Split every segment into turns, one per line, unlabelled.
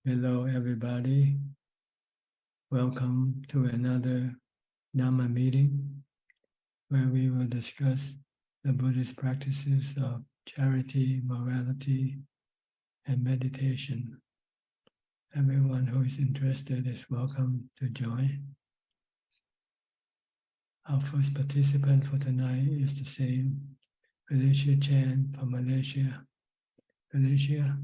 Hello, everybody. Welcome to another Dhamma meeting where we will discuss the Buddhist practices of charity, morality, and meditation. Everyone who is interested is welcome to join. Our first participant for tonight is the same, Felicia Chan from Malaysia. Felicia.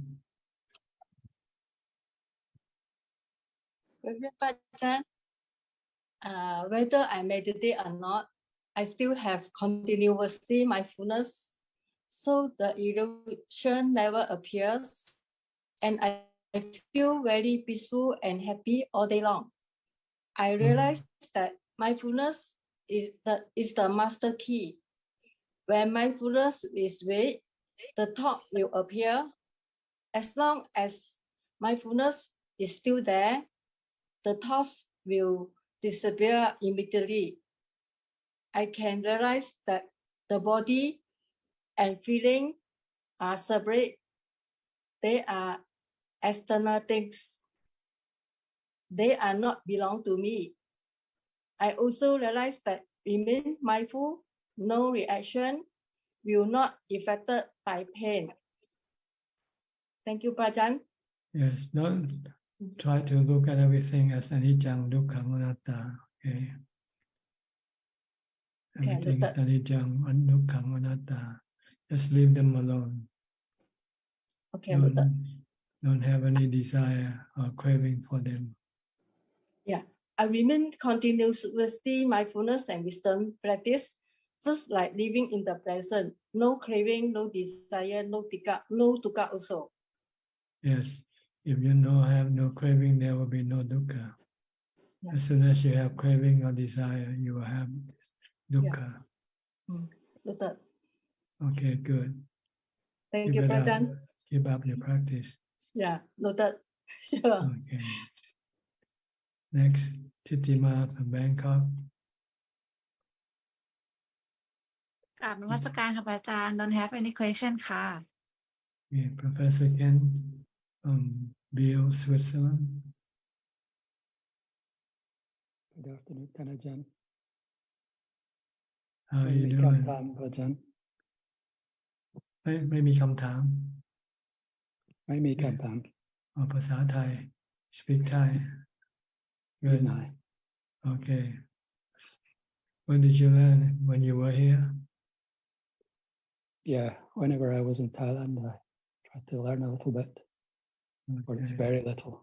Whether I meditate or not, I still have continuously mindfulness, so the illusion never appears, and I feel very peaceful and happy all day long. I realize that mindfulness is the master key. When mindfulness is weak, the thought will appear. As long as mindfulness is still there, the thoughts will disappear immediately. I can realize that the body and feeling are separate. They are external things. They are not belong to me. I also realize that remain mindful, no reaction, will not affected by pain. Thank you, Prajan.
Yes, don't try to look at everything as anicca, dukkha, anatta. Okay. Everything is anicca, dukkha, anatta. Just leave them alone.
Okay.
Don't have any desire or craving for them.
Yeah, I remain continuously mindfulness and wisdom practice, just like living in the present. No craving, no desire, no dukkha also.
Yes, if you have no craving, there will be no dukkha. Yeah. As soon as you have craving or desire, you will have dukkha.
Yeah.
Okay, good.
Thank you, Prajan.
Keep up your practice.
Yeah, noted. Sure.
Okay. Next, Titima from Bangkok.
กราบนมัสการค่ะอาจารย์ Don't have any question ค่ะ
Okay, Professor Ken from Biel, Switzerland.
Good afternoon, Ajahn.
How are you doing?
Ajahn.
ไม่มีคำถาม
ไม่มีคำถาม
ภาษาไทย Speak Thai. Good. Okay. When did you learn? When you were here?
Yeah, whenever I was in Thailand, I tried to learn a little bit, but it's very little.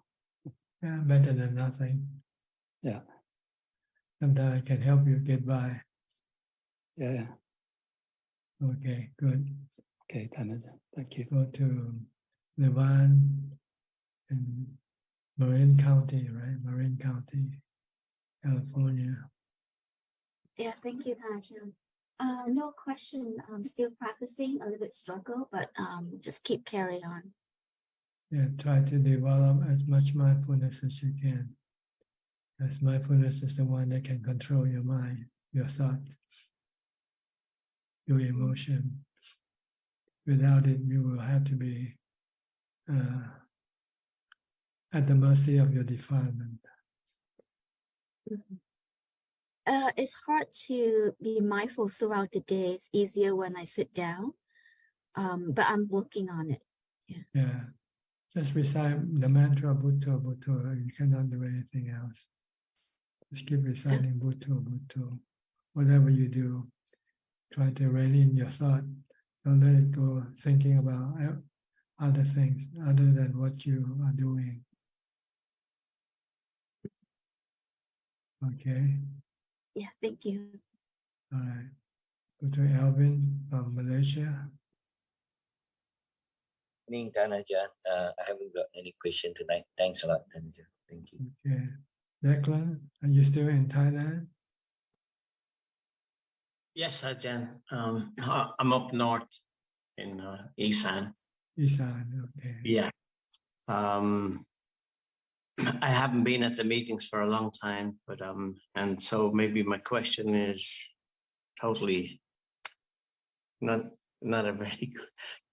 Yeah, better than nothing.
Yeah.
Sometimes I can help you get by.
Yeah.
Okay, good.
Okay, Ajahn. Thank you.
Go to Levan in Marin County, right? Marin County, California.
Yeah, thank you, Ajahn. No question. I'm still practicing, a little bit struggle, but just keep carry on.
Yeah, try to develop as much mindfulness as you can. As mindfulness is the one that can control your mind, your thoughts, your emotion. Without it, you will have to be at the mercy of your defilement.
It's hard to be mindful throughout the day. It's easier when I sit down, but I'm working on it.
Yeah. Just recite the mantra Bhutto, Bhutto. You cannot do anything else. Just keep reciting Bhutto, Bhutto. Whatever you do, try to rein in your thought. Don't let it go thinking about other things other than what you are doing. Okay?
Yeah, thank you.
All right. Go to Alvin from Malaysia.
Evening, Ajahn. I haven't got any question tonight. Thanks a lot, Ajahn. Thank you.
Okay. Declan, are you still in Thailand?
Yes, Ajahn. I'm up north in Isan.
Isan, okay.
Yeah. I haven't been at the meetings for a long time, but and so maybe my question is totally not a very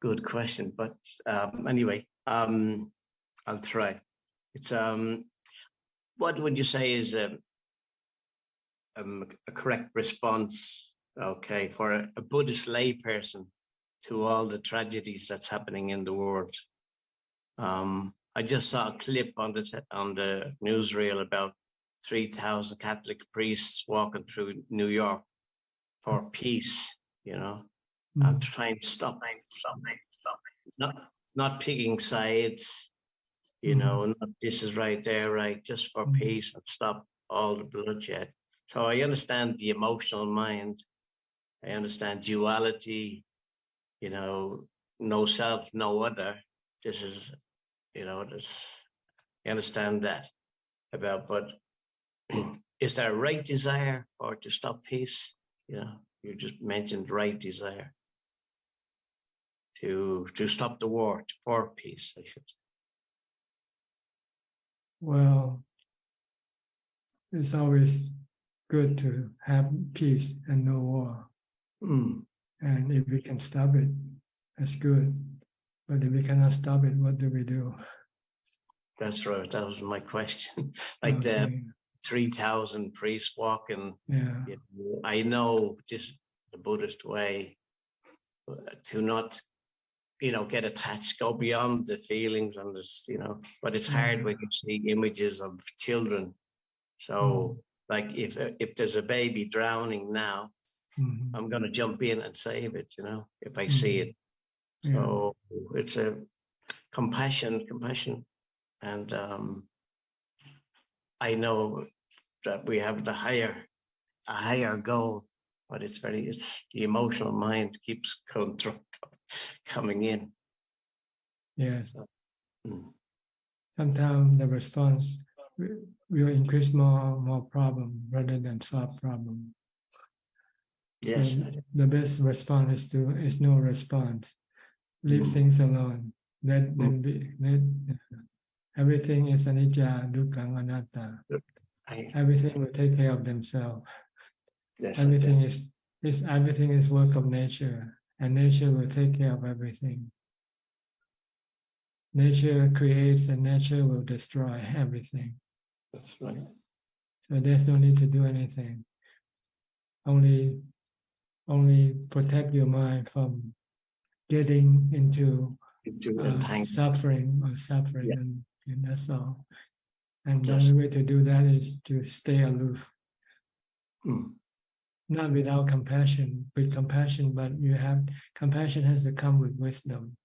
good question, but anyway, I'll try. It's what would you say is a correct response, okay, for a Buddhist layperson to all the tragedies that's happening in the world? I just saw a clip on the newsreel about 3,000 Catholic priests walking through New York for peace. You know, I'm trying to stop, not picking sides. You know, not this is right, there, right, just for peace and stop all the bloodshed. So I understand the emotional mind. I understand duality. You know, no self, no other. This is, you know, this. I understand that about, but is there a right desire for to stop peace? You know, you just mentioned right desire to stop the war, for peace, I should say.
Well, it's always good to have peace and no war. And if we can stop it, that's good. But if we cannot stop it, what do we do?
That's right. That was my question. Like the 3,000 priests walking.
Yeah.
You know, I know just the Buddhist way to not, you know, get attached, go beyond the feelings and this, you know, but it's hard when you see images of children. So like if there's a baby drowning now, I'm going to jump in and save it, you know, if I see it. So it's a compassion. And I know that we have a higher goal, but it's the emotional mind keeps coming in.
Yes.
So,
Sometimes the response will increase more problem rather than solve problem.
yes.
So the best response is no response. Leave things alone. Let them be. Everything is anicca, dukkha, anatta. Everything will take care of themselves.
Yes,
Everything is work of nature, and nature will take care of everything. Nature creates and nature will destroy everything.
That's right.
So there's no need to do anything. Only protect your mind from getting into suffering, and that's all. And the only way to do that is to stay aloof. Not without compassion, with compassion, but compassion has to come with wisdom.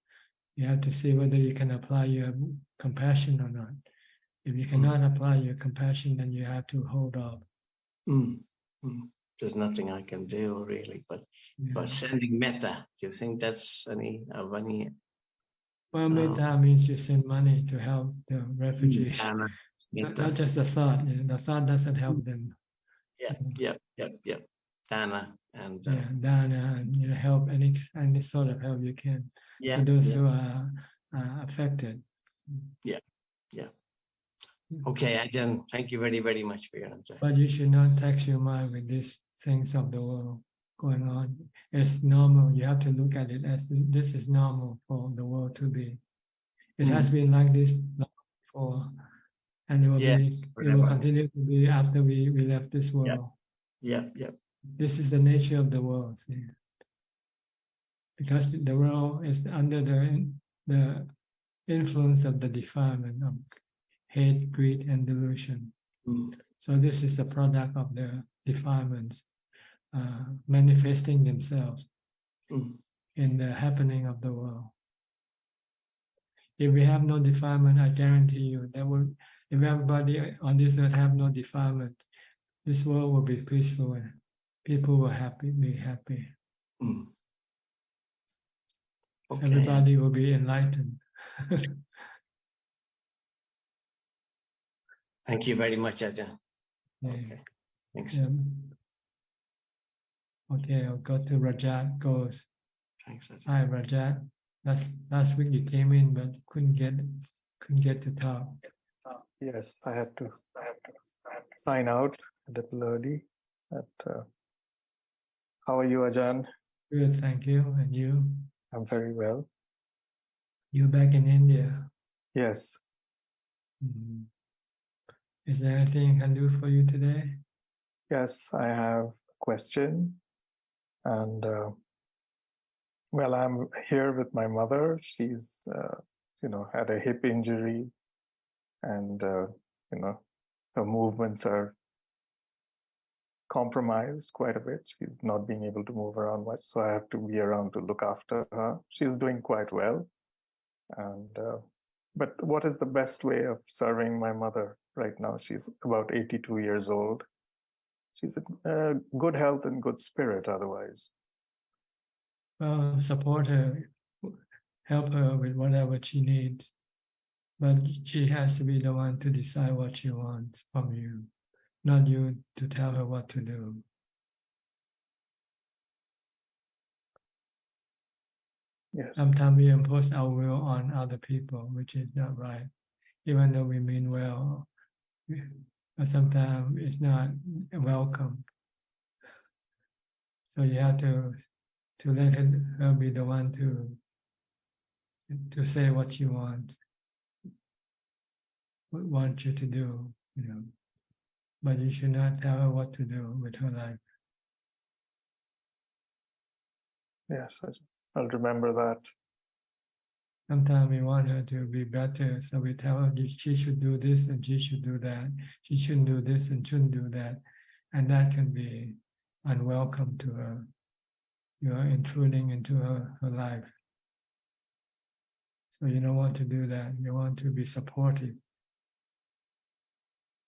You have to see whether you can apply your compassion or not. If you cannot apply your compassion, then you have to hold off.
There's nothing I can do really, but sending metta, do you think that's any?
Well, metta means you send money to help the refugees. Not just the thought. The thought doesn't help them.
Yeah. Dana and
dana, and help any sort of help you can to those who are affected.
Yeah. Okay, Ajahn, thank you very, very much for your answer.
But you should not tax your mind with these things of the world going on. It's normal. You have to look at it as this is normal for the world to be. It has been like this before, and it will continue to be after we left this world.
Yeah.
This is the nature of the world. See? Because the world is under the influence of the defilement of hate, greed, and delusion. So this is the product of the defilements manifesting themselves in the happening of the world. If we have no defilement, I guarantee you that if everybody on this earth have no defilement, this world will be peaceful and people will be happy. Okay. Everybody will be enlightened.
Thank you very much, Ajahn. Okay, thanks.
Okay, I'll go to Rajat Goes.
Thanks, Ajahn.
Hi, Rajat. Last week you came in, but couldn't get to talk.
Yes, I had to sign out a little early. How are you, Ajahn?
Good, thank you. And you?
I'm very well.
You're back in India.
Yes.
Mhm. Is there anything I can do for you today?
Yes, I have a question. And well, I'm here with my mother. She's, had a hip injury, and her movements are compromised quite a bit. She's not being able to move around much, so I have to be around to look after her. She's doing quite well, and but what is the best way of serving my mother right now? She's about 82 years old. She's in good health and good spirit otherwise.
Support her, help her with whatever she needs. But she has to be the one to decide what she wants from you, not you to tell her what to do.
Yes.
Sometimes we impose our will on other people, which is not right, even though we mean well. But sometimes it's not welcome. So you have to let her be the one to say what she wants you to do, But you should not tell her what to do with her life.
Yes, I'll remember that.
Sometimes we want her to be better, so we tell her she should do this and she should do that. She shouldn't do this and shouldn't do that. And that can be unwelcome to her. You are intruding into her life. So you don't want to do that. You want to be supportive.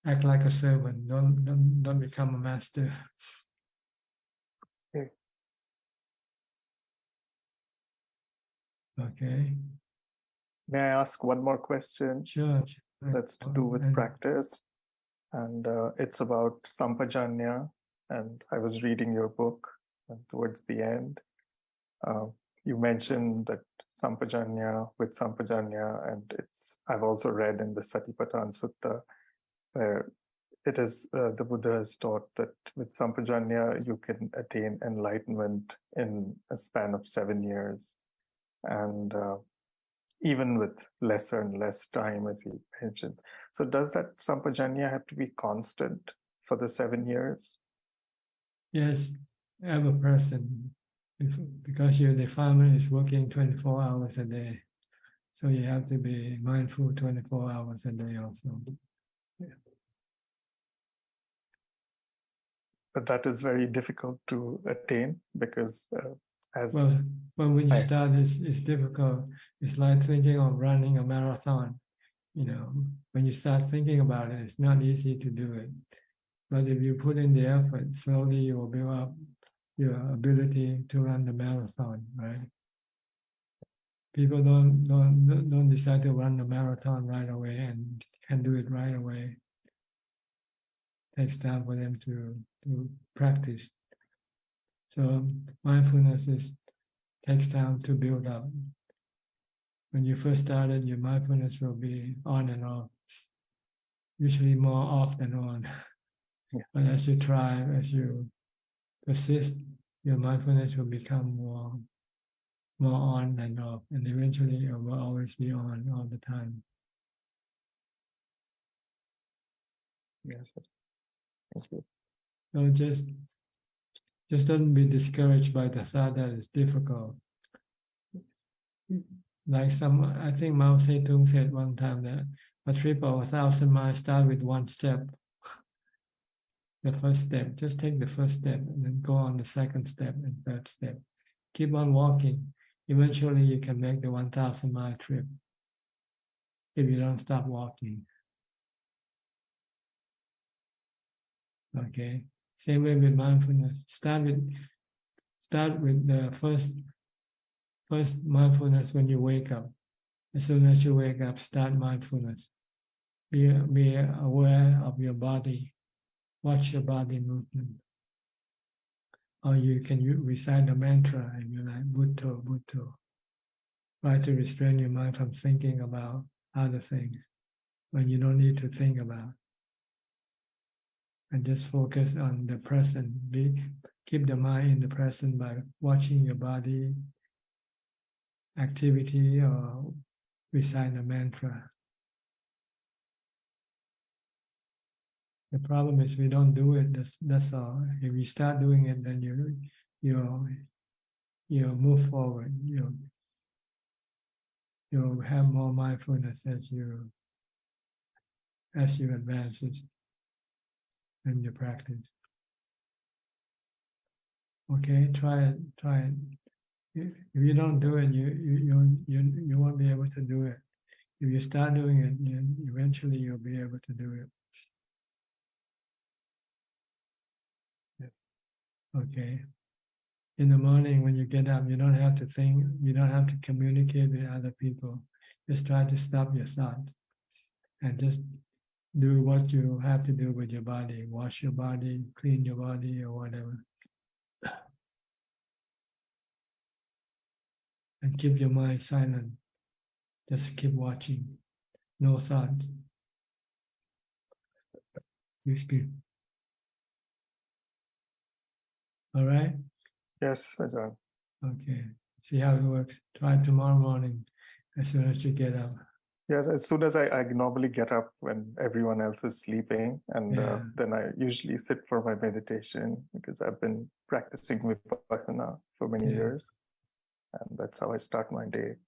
Act like a servant. Don't become a master.
Okay.
Okay.
May I ask one more question?
Sure.
That's to do with practice. And it's about Sampajanya. And I was reading your book, and towards the end, you mentioned that with Sampajanya, and I've also read in the Satipatthana Sutta, where it is the Buddha has taught that with Sampajanya you can attain enlightenment in a span of 7 years, and even with lesser and less time, as he mentions. So does that Sampajanya have to be constant for the 7 years?
Yes, every person, because your defilement is working 24 hours a day. So you have to be mindful 24 hours a day also. Yeah.
But that is very difficult to attain because
when you start, it's difficult. It's like thinking of running a marathon. When you start thinking about it, it's not easy to do it. But if you put in the effort, slowly you will build up your ability to run the marathon, right? People don't decide to run the marathon right away and can do it right away. It takes time for them to practice. So mindfulness takes time to build up. When you first started, your mindfulness will be on and off, usually more off than on.
Yeah.
But as you try, as you persist, your mindfulness will become more on and off, and eventually it will always be on all the time.
Yes. Thank you.
So just don't be discouraged by the thought that it's difficult. Like I think Mao Zedong said one time that a trip of 1,000 miles starts with one step. The first step, just take the first step and then go on the second step and third step. Keep on walking. Eventually you can make the 1,000-mile trip if you don't stop walking. Okay. Same way with mindfulness. Start with the first mindfulness when you wake up. As soon as you wake up, start mindfulness. Be aware of your body. Watch your body movement. Or you can recite the mantra and you're like Bhutto, Bhutto. Try to restrain your mind from thinking about other things when you don't need to think about. And just focus on the present. Keep the mind in the present by watching your body activity or recite the mantra. The problem is we don't do it. That's all. If we start doing it, then you move forward. You'll have more mindfulness as you advance in your practice. Okay, try it. If you don't do it, you won't be able to do it. If you start doing it, eventually you'll be able to do it. Okay. In the morning when you get up, you don't have to think, you don't have to communicate with other people. Just try to stop your thoughts and just do what you have to do with your body. Wash your body, clean your body, or whatever. And keep your mind silent. Just keep watching. No thoughts. You speak. All right?
Yes, Ajahn.
Okay. See how it works. Try tomorrow morning as soon as you get up.
Yes, as soon as I normally get up when everyone else is sleeping, and
Yeah.
then I usually sit for my meditation because I've been practicing Vipassana for many
Yeah.
years, and that's how I start my day.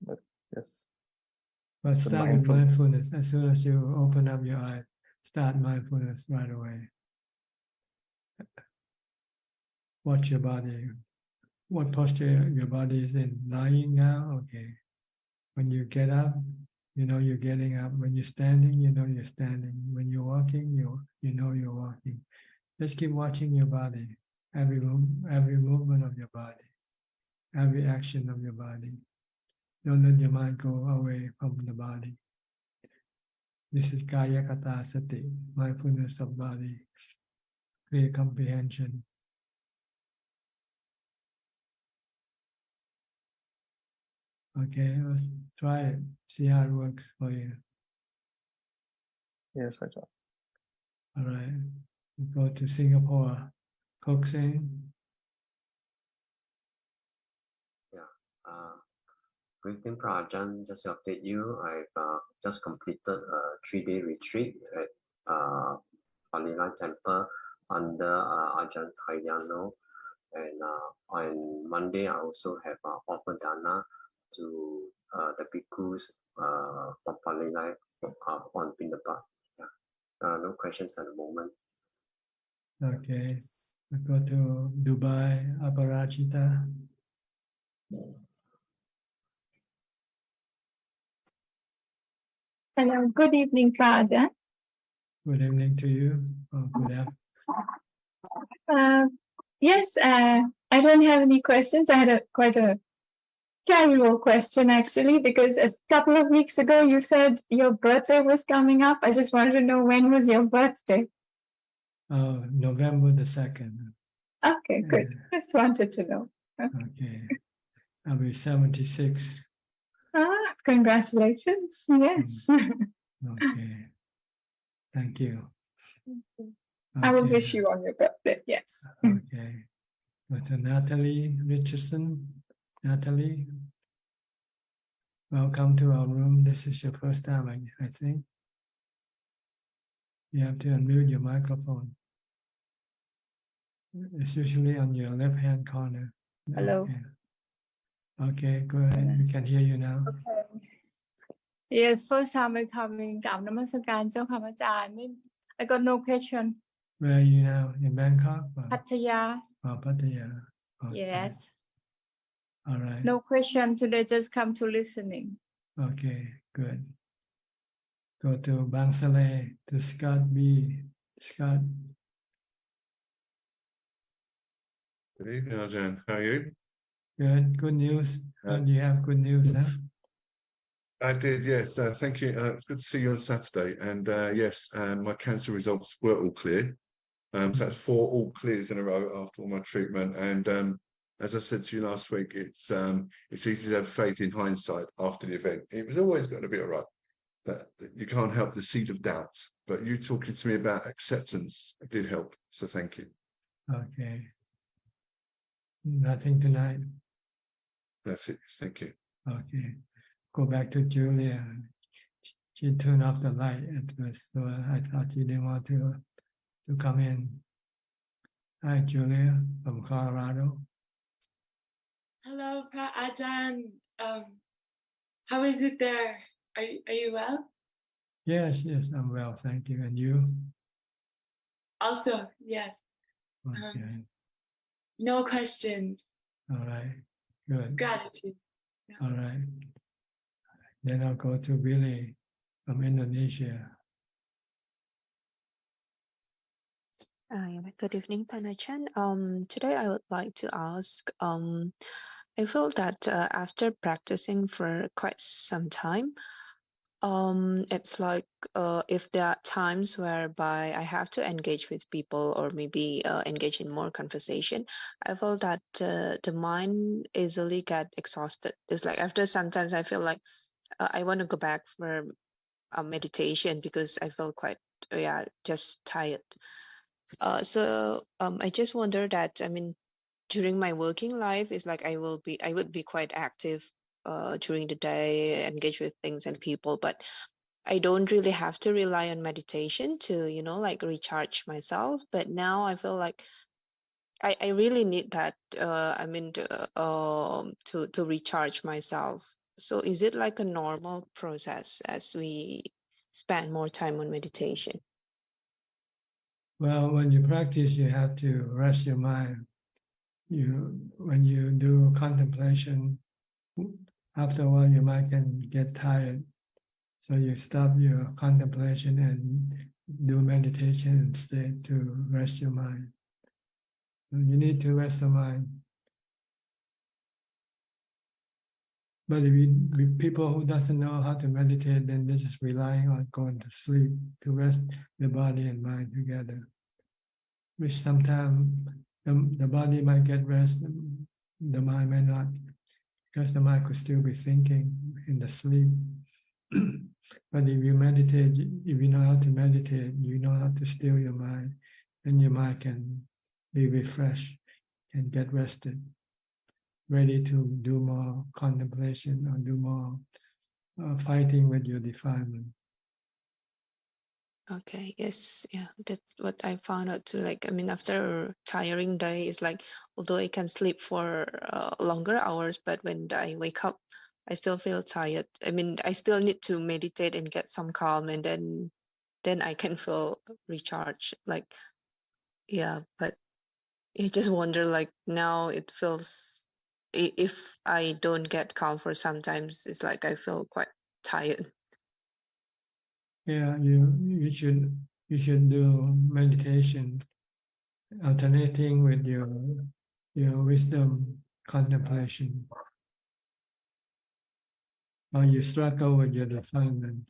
But yes,
But
the
start with
mindful-
mindfulness. As soon as you open up your eye, start mindfulness right away. Watch your body. What posture your body is in. Lying now, okay. When you get up, you know you're getting up. When you're standing, you know you're standing. When you're walking, you know you're walking. Just keep watching your body, every movement of your body, every action of your body. Don't let your mind go away from the body. This is Kaya Kata Sati, mindfulness of body, clear comprehension. Okay, let's try it. See how it works for you.
yes, Ajahn.
All right. We go to Singapore. Coxing.
Greeting Prajan, just to update you, I've just completed a 3-day retreat at Palila Temple under Ajahn Kayano. And on Monday, I also have Opadana to the bhikkhus from Palila on Pindapat. Yeah. No questions at the moment.
Okay. We go to Dubai, Aparajita.
Hello, good evening, Father.
Good evening to you. Oh, good afternoon.
Yes, I don't have any questions. I had quite a casual question actually, because a couple of weeks ago you said your birthday was coming up. I just wanted to know, when was your birthday?
November the 2nd.
Okay, good. Just wanted to know.
Okay. I'll be 76.
Congratulations. Yes.
Okay. Thank you.
I will
Okay.
wish you on your birthday. Yes.
Okay. Go to Natalie Richardson. Natalie, welcome to our room. This is your first time, I think. You have to unmute your microphone. It's usually on your left-hand corner.
Hello.
Okay, go ahead. We can hear you now.
Yes, first time I coming กราบนมัสการเจ้าค่ะอาจารย์ I got no question.
Where are you now? In Bangkok?
พัทยา
Oh, Pattaya. Okay.
Yes.
All right.
No question today, just come to listening.
Okay, good. Go to Bangsalay, to Scott B. Scott.
Good evening, Ajahn. How are you?
Good news. Do you have good news, huh?
I did, yes. Thank you. It's good to see you on Saturday. And yes, my cancer results were all clear. So that's 4 all clears in a row after all my treatment. And as I said to you last week, it's easy to have faith in hindsight after the event. It was always going to be all right, but you can't help the seed of doubt. But you talking to me about acceptance did help. So thank you.
Okay. Nothing tonight.
That's it. Thank you.
Okay. Go back to Julia. She turned off the light at first, so I thought you didn't want to to come in. Hi, Julia from Colorado.
Hello, Ajahn. How is it there? Are you well?
Yes, I'm well, thank you. And you?
Also, yes.
Okay.
No questions.
All right. Good.
Gratitude.
All right. Then I'll go to Billy from Indonesia.
Good evening, Panachan. Today I would like to ask, I feel that after practicing for quite some time, it's like if there are times whereby I have to engage with people or maybe engage in more conversation, I feel that the mind easily get exhausted. It's like after sometimes I feel like I want to go back for meditation because I feel quite just tired. So I just wonder that, I mean, during my working life, it's like I would be quite active during the day, engage with things and people, but I don't really have to rely on meditation to, like recharge myself. But now I feel like I really need that. To recharge myself. So is it like a normal process as we spend more time on meditation?
Well, when you practice, you have to rest your mind. When you do contemplation, after a while your mind can get tired. So you stop your contemplation and do meditation instead to rest your mind. So you need to rest the mind. But if people who doesn't know how to meditate, then they're just relying on going to sleep to rest the body and mind together. Which sometimes the body might get rest, the mind may not, because the mind could still be thinking in the sleep. But if you meditate, if you know how to meditate, you know how to still your mind, then your mind can be refreshed and get rested, ready to do more contemplation or do more fighting with your defilement.
Okay, yes, yeah, that's what I found out too. Like, I mean, after a tiring day, it's like, although I can sleep for longer hours, but when I wake up, I still feel tired. I mean, I still need to meditate and get some calm, and then I can feel recharged. Like, yeah, but I just wonder, like now it feels, if I don't get calm for sometimes, it's like I feel quite tired.
Yeah, you should do meditation, alternating with your wisdom contemplation. Or you struggle with your defilement.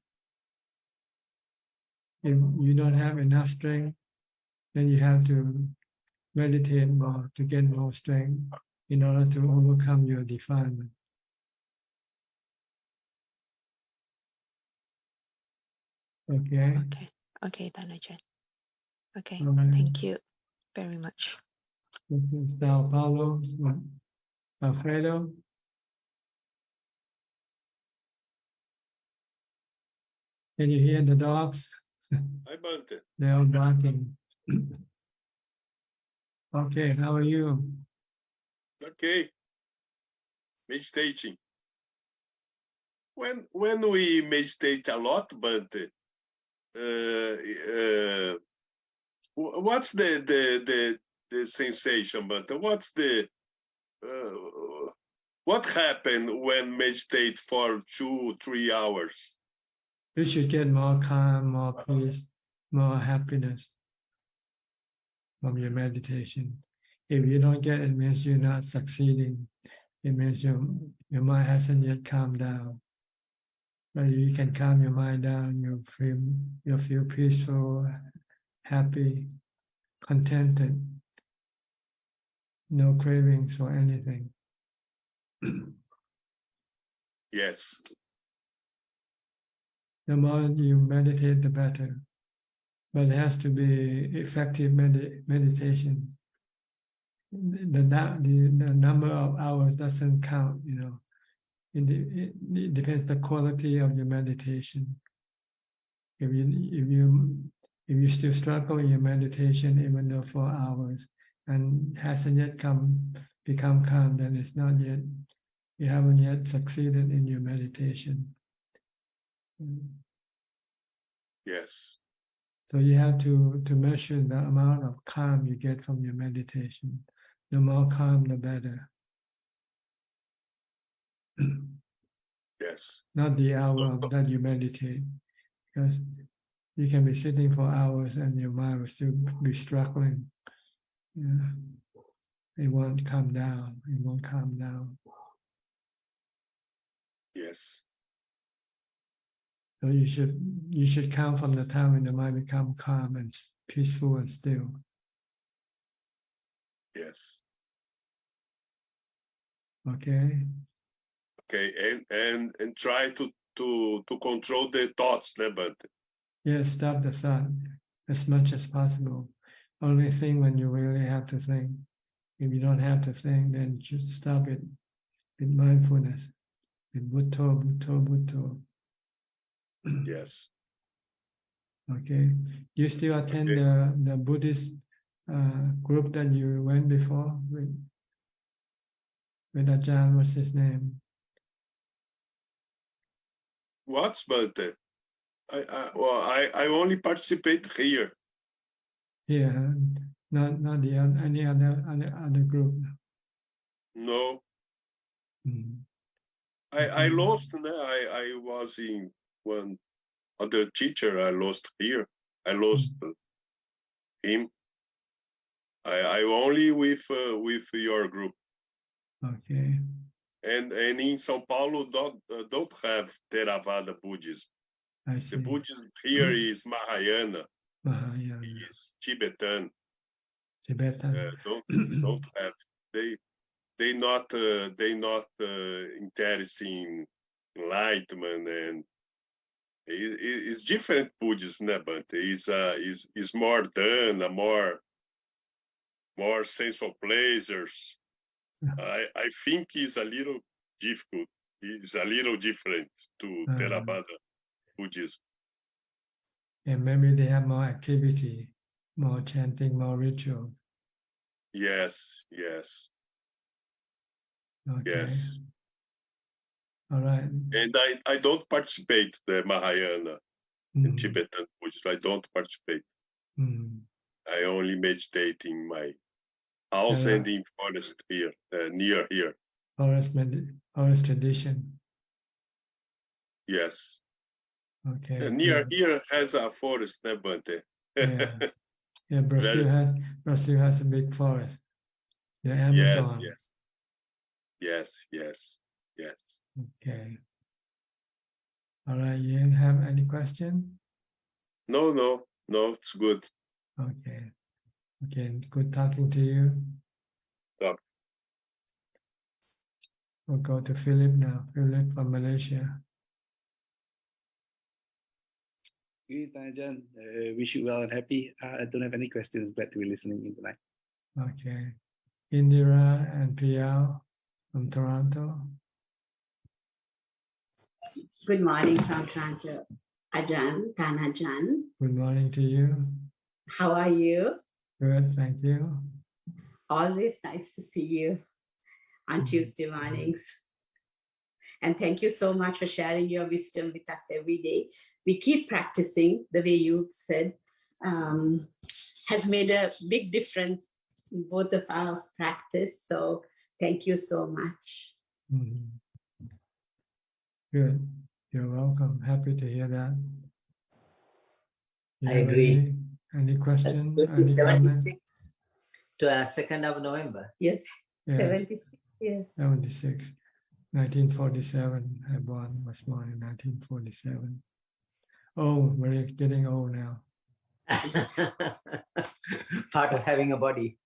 If you don't have enough strength, then you have to meditate more to get more strength in order to overcome your defilement. Okay.
Okay, Dhanajan. Okay,
All right.
thank you very much.
Sao Paulo, Alfredo. Can you hear the dogs?
Hi, Bante.
They're all barking. Okay, how are you?
Okay. Meditating. When we meditate a lot, Bante, what's the sensation, Bante? What's the what happened when meditate for 2-3 hours?
You should get more calm, more peace, more happiness from your meditation. If you don't get it, it means you're not succeeding. It means your mind hasn't yet calmed down. But you can calm your mind down, you'll feel peaceful, happy, contented, no cravings for anything.
Yes.
The more you meditate, the better. But it has to be effective meditation. The number of hours doesn't count, It depends the quality of your meditation. If you If you still struggle in your meditation, even though 4 hours, and hasn't yet become calm, then it's not yet, you haven't yet succeeded in your meditation.
Yes.
So you have to measure the amount of calm you get from your meditation. The more calm, the better.
Yes.
Not the hour that you meditate, because you can be sitting for hours and your mind will still be struggling. Yeah. It won't calm down. It won't calm down.
Yes.
So you should count from the time when the mind becomes calm and peaceful and still.
Yes.
Okay.
Okay, and try to control the thoughts, but
Yes, stop the thought as much as possible. Only think when you really have to think. If you don't have to think, then just stop it with mindfulness, with Bhutto, Bhutto, Bhutto.
yes.
Okay. You still attend the Buddhist group that you went before with Ajahn, what's his name?
What? But I only participate here.
Yeah, not the any other group.
No.
Mm.
I lost. I was in one other teacher. I lost here. I lost him. I only with your group.
Okay.
And in São Paulo don't have Theravada Buddhism.
I see.
The Buddhism here is Mahayana.
Mahayana.
Is Tibetan.
Tibetan.
Don't have they not interested in enlightenment, and it's different Buddhism, but is more done, more sense of pleasures. I think it's a little difficult. It's a little different to Theravada Buddhism.
And maybe they have more activity, more chanting, more ritual.
Yes, yes.
Okay.
Yes.
All right.
And I don't participate the Mahayana in Tibetan Buddhism. I don't participate. I only meditate in my house and in forest here, near here.
Forest tradition.
Yes.
Okay.
Near here has a forest, Bante.
Yeah, Brazil has a big forest. The Amazon.
Yes.
Okay. All right. You have any question?
No, it's good.
Okay. Good talking to you.
Stop.
We'll go to Philip now. Philip from Malaysia.
Good, Ajahn. Wish you well and happy. I don't have any questions. Glad to be listening in tonight.
Okay. Indira and Piao from Toronto.
Good morning from Toronto. Ajahn, Ajahn.
Good morning to you.
How are you?
Good, thank you.
Always nice to see you on Tuesday mornings. And thank you so much for sharing your wisdom with us every day. We keep practicing the way you said, has made a big difference in both of our practice. So thank you so much.
Good. You're welcome. Happy to hear that.
I agree.
Any questions?
76 to 2nd of November.
Yes.
Yes.
76. Yes.
76. 1947. I was born in 1947. Oh, we're getting old now.
Part of having a body.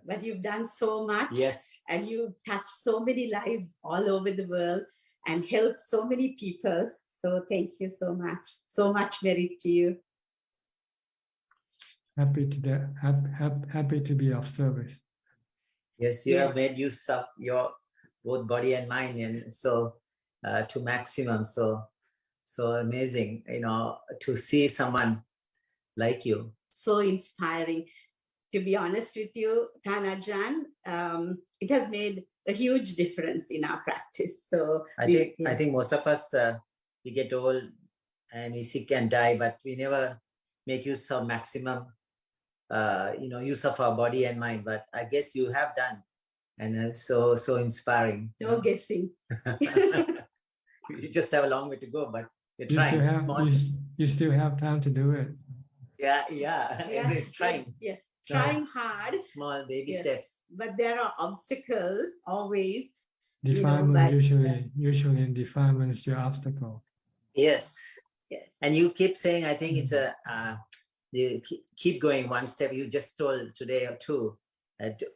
But you've done so much.
Yes.
And you've touched so many lives all over the world and helped so many people. So thank you so much. So much merit to you.
Happy to be of service.
Yes, you have made use of your both body and mind, and so to maximum. So
so amazing, to see someone like you.
So inspiring. To be honest with you, Ajahn, it has made a huge difference in our practice. So
I think most of us, we get old and we sick and die, but we never make use of maximum, use of our body and mind. But I guess you have done, and so inspiring.
No guessing.
You just have a long way to go, but you're
You
trying.
still have, you still have time to do it.
Yeah. Trying.
Yes,
So,
trying hard.
Small baby
Yes.
steps.
But there are obstacles always.
Defilement usually defilement is your obstacle.
Yes. And you keep saying, I think it's you keep going one step. You just told today or two,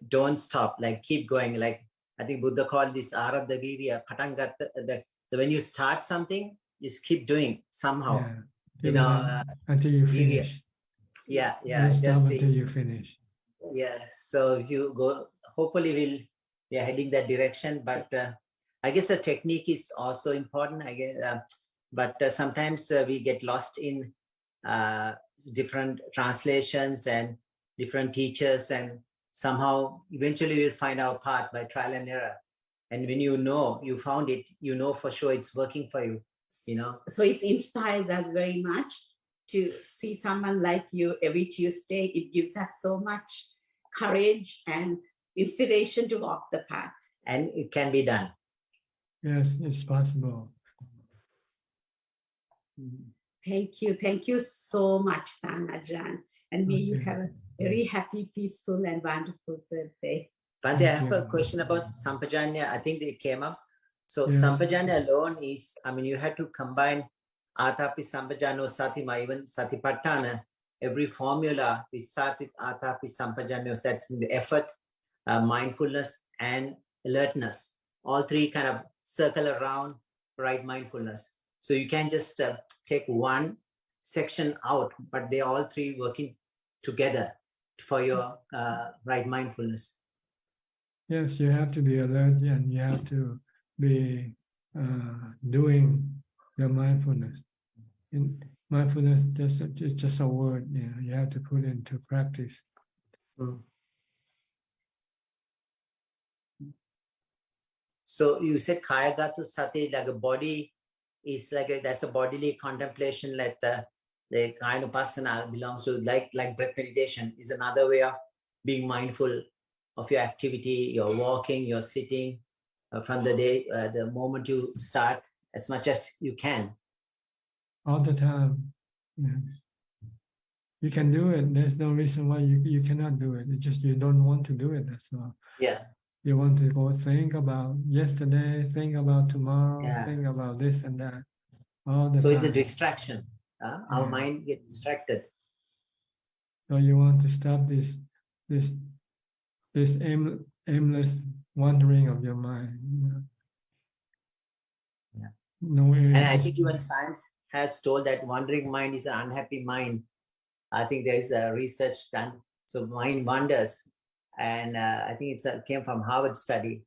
don't stop, like keep going. Like I think Buddha called this aradha virya, patangat. When you start something, you just keep doing somehow.
Until you finish.
Yeah.
Don't stop until you finish.
Yeah. So you go. Hopefully, we are heading that direction. But I guess the technique is also important. I guess, but sometimes we get lost in different translations and different teachers, and somehow eventually we'll find our path by trial and error. And when you found it, for sure it's working for you.
So it inspires us very much to see someone like you every Tuesday. It gives us so much courage and inspiration to walk the path.
And it can be done.
Yes, it's possible.
Thank you so much, Ajahn. And may you have a very happy, peaceful, and wonderful birthday.
Bhante, I have a question about Sampajanya. I think it came up. So Sampajanya alone is, you had to combine Atapi Sampajano Satima, even Satipatthana. Every formula, we start with Atapi Sampajano. That's in the effort, mindfulness, and alertness. All three kind of circle around right mindfulness. So you can just take one section out, but they all three working together for your right mindfulness.
Yes, you have to be alert and you have to be doing your mindfulness. Mindfulness is just a word. You have to put it into practice.
So you said Kayagatu Sati, like a body is that's a bodily contemplation, like the Kayanupassana belongs to like breath meditation is another way of being mindful of your activity, your walking, your sitting, from the day, the moment you start, as much as you can.
All the time. Yeah. You can do it. There's no reason why you cannot do it. It's just you don't want to do it, that's all.
Yeah.
You want to go think about yesterday, think about tomorrow, think about this and that. All the
so
time.
It's a distraction. Our mind gets distracted.
So you want to stop this aimless wandering of your mind. No,
and I think even science has told that wandering mind is an unhappy mind. I think there is a research done. So mind wanders. And I think it came from Harvard study.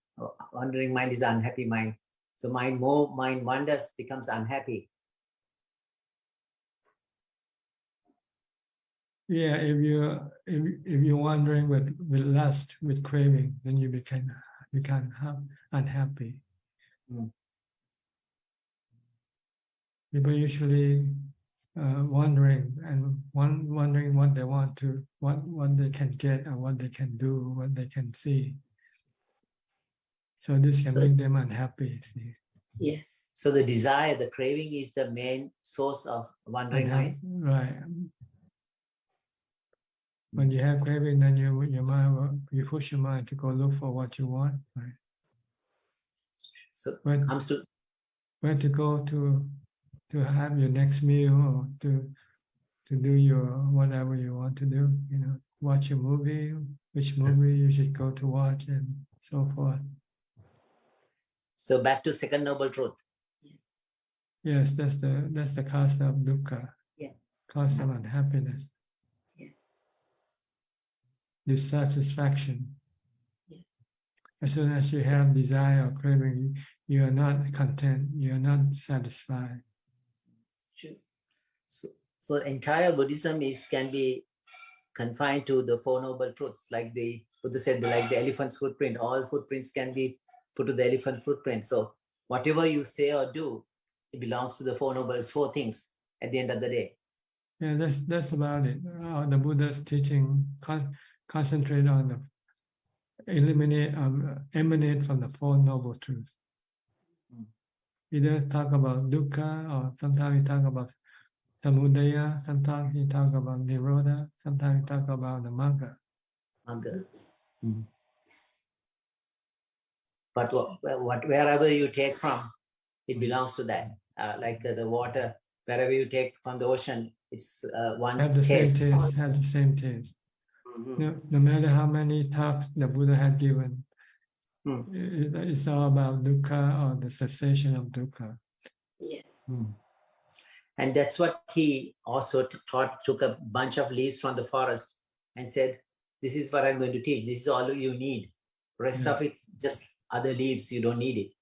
Wandering mind is an unhappy mind. So mind wanders, becomes unhappy.
Yeah, if you're wandering with lust, with craving, then you become unhappy. People usually wondering what they want to, what they can get, and what they can do, what they can see. So this can make them unhappy. See?
Yes.
So the desire, the craving is the main source of wandering mind.
Right. When you have craving, then you push your mind to go look for what you want. Right.
So
where to go to have your next meal, or to do your whatever you want to do. Watch a movie, which movie you should go to watch, and so forth.
So back to second noble truth.
Yes, that's the cause of dukkha.
Yeah.
Cause of unhappiness.
Yeah.
Dissatisfaction.
Yeah.
As soon as you have desire or craving, you are not content. You are not satisfied.
Sure. So entire Buddhism can be confined to the Four Noble Truths, like the Buddha said, like the elephant's footprint. All footprints can be put to the elephant footprint. So whatever you say or do, it belongs to the Four Nobles, four things at the end of the day.
Yeah, that's about it. The Buddha's teaching concentrate on the emanate from the Four Noble Truths. He does talk about dukkha, or sometimes he talk about samudaya, sometimes he talk about nirodha, sometimes he talk about the magga.
But wherever you take from, it belongs to that. Like the water, wherever you take from the ocean, it's one's
Have the
taste.
same taste. Have the same taste. No matter how many talks the Buddha had given, it's all about dukkha or the cessation of dukkha.
Yeah. And that's what he also took a bunch of leaves from the forest and said, this is what I'm going to teach. This is all you need. Rest of it's just other leaves. You don't need it.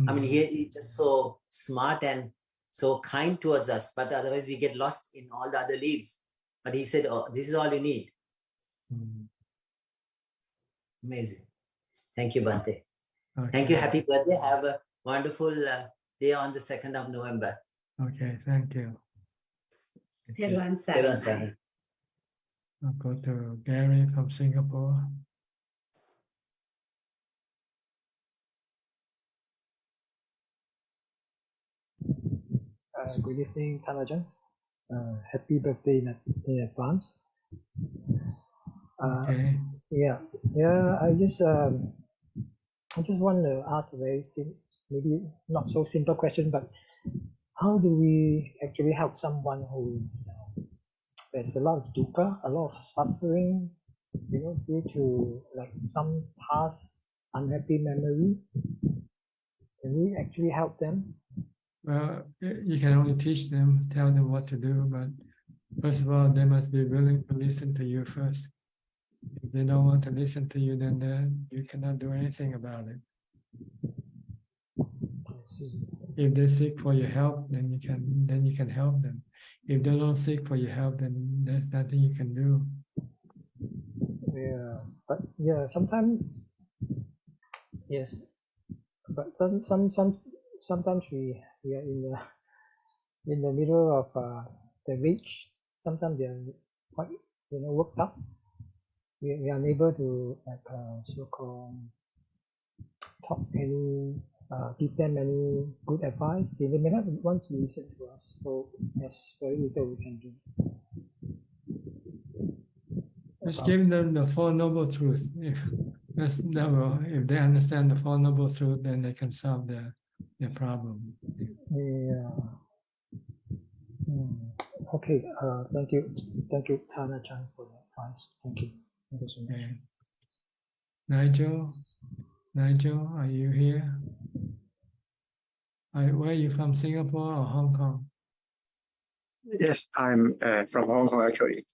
I mean, he's just so smart and so kind towards us, but otherwise we get lost in all the other leaves. But he said, oh, this is all you need. Amazing. Thank you, Bhante.
Okay.
Thank you. Happy birthday. Have a wonderful day on the 2nd of November.
Okay, thank you. I'll go to Gary from Singapore.
Good evening, Ajahn. Happy birthday in advance.
Okay.
Yeah. I just want to ask a very maybe not so simple question, but how do we actually help someone who's there's a lot of dukkha, a lot of suffering, due to like some past unhappy memory? Can we actually help them?
Well, you can only teach them, tell them what to do, but first of all, they must be willing to listen to you first. If they don't want to listen to you, then you cannot do anything about it. If they seek for your help, then you can help them. If they don't seek for your help, then there's nothing you can do.
Yeah, but yeah, sometimes yes, but sometimes we are in the middle of the reach. Sometimes they are quite worked up. We are unable to like so-called give them any good advice. They may not want to listen to us. So there's very little we can do.
Just give them the Four Noble Truths. If they understand the Four Noble Truths, then they can solve their problem.
Yeah. Okay. Thank you, Ajahn, for the advice. Thank you. Thank you so much.
Okay. Nigel, are you here? Where are you from, Singapore or Hong Kong?
Yes, I'm from Hong Kong actually.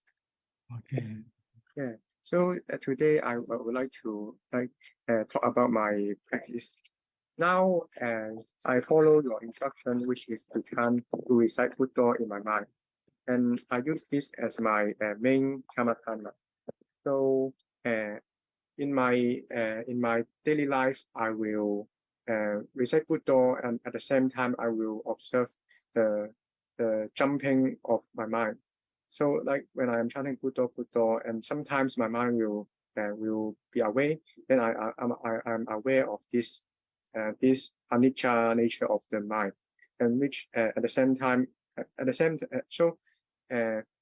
Okay.
Yeah. So today I would like to talk about my practice. Now I follow your instruction, which is to recite Buddha in my mind, and I use this as my main kammatthana. So in my daily life, I will recite Buddha, and at the same time, I will observe the jumping of my mind. So, like when I am chanting Buddha, and sometimes my mind will be away. Then I'm aware of this anicca nature of the mind, and which at the same time,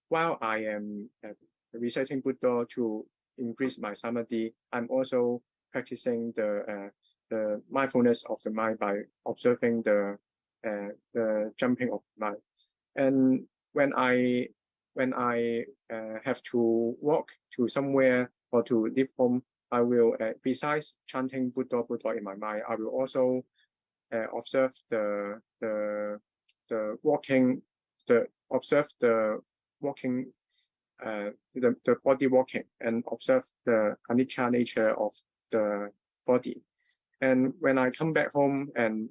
while I am reciting Buddha to increase my samadhi, I'm also practicing the mindfulness of the mind by observing the jumping of the mind. And when I have to walk to somewhere or to leave home, I will besides chanting Buddha in my mind, I will also observe the walking, the body walking, and observe the anicca nature of the body. And when I come back home and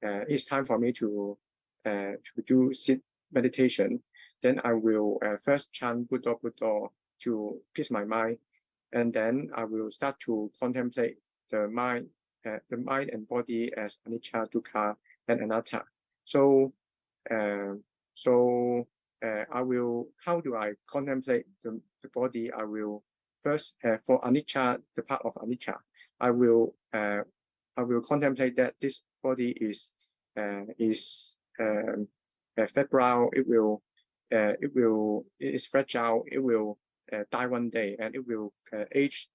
it's time for me to to do sit meditation, then I will first chant Buddha Buddha to peace my mind, and then I will start to contemplate the mind and body as anicca, dukkha, and anatta. So, I will. How do I contemplate the body? I will first for anicca, the part of anicca, I will contemplate that this body is febrile. It is fragile. It will die one day, and it will age,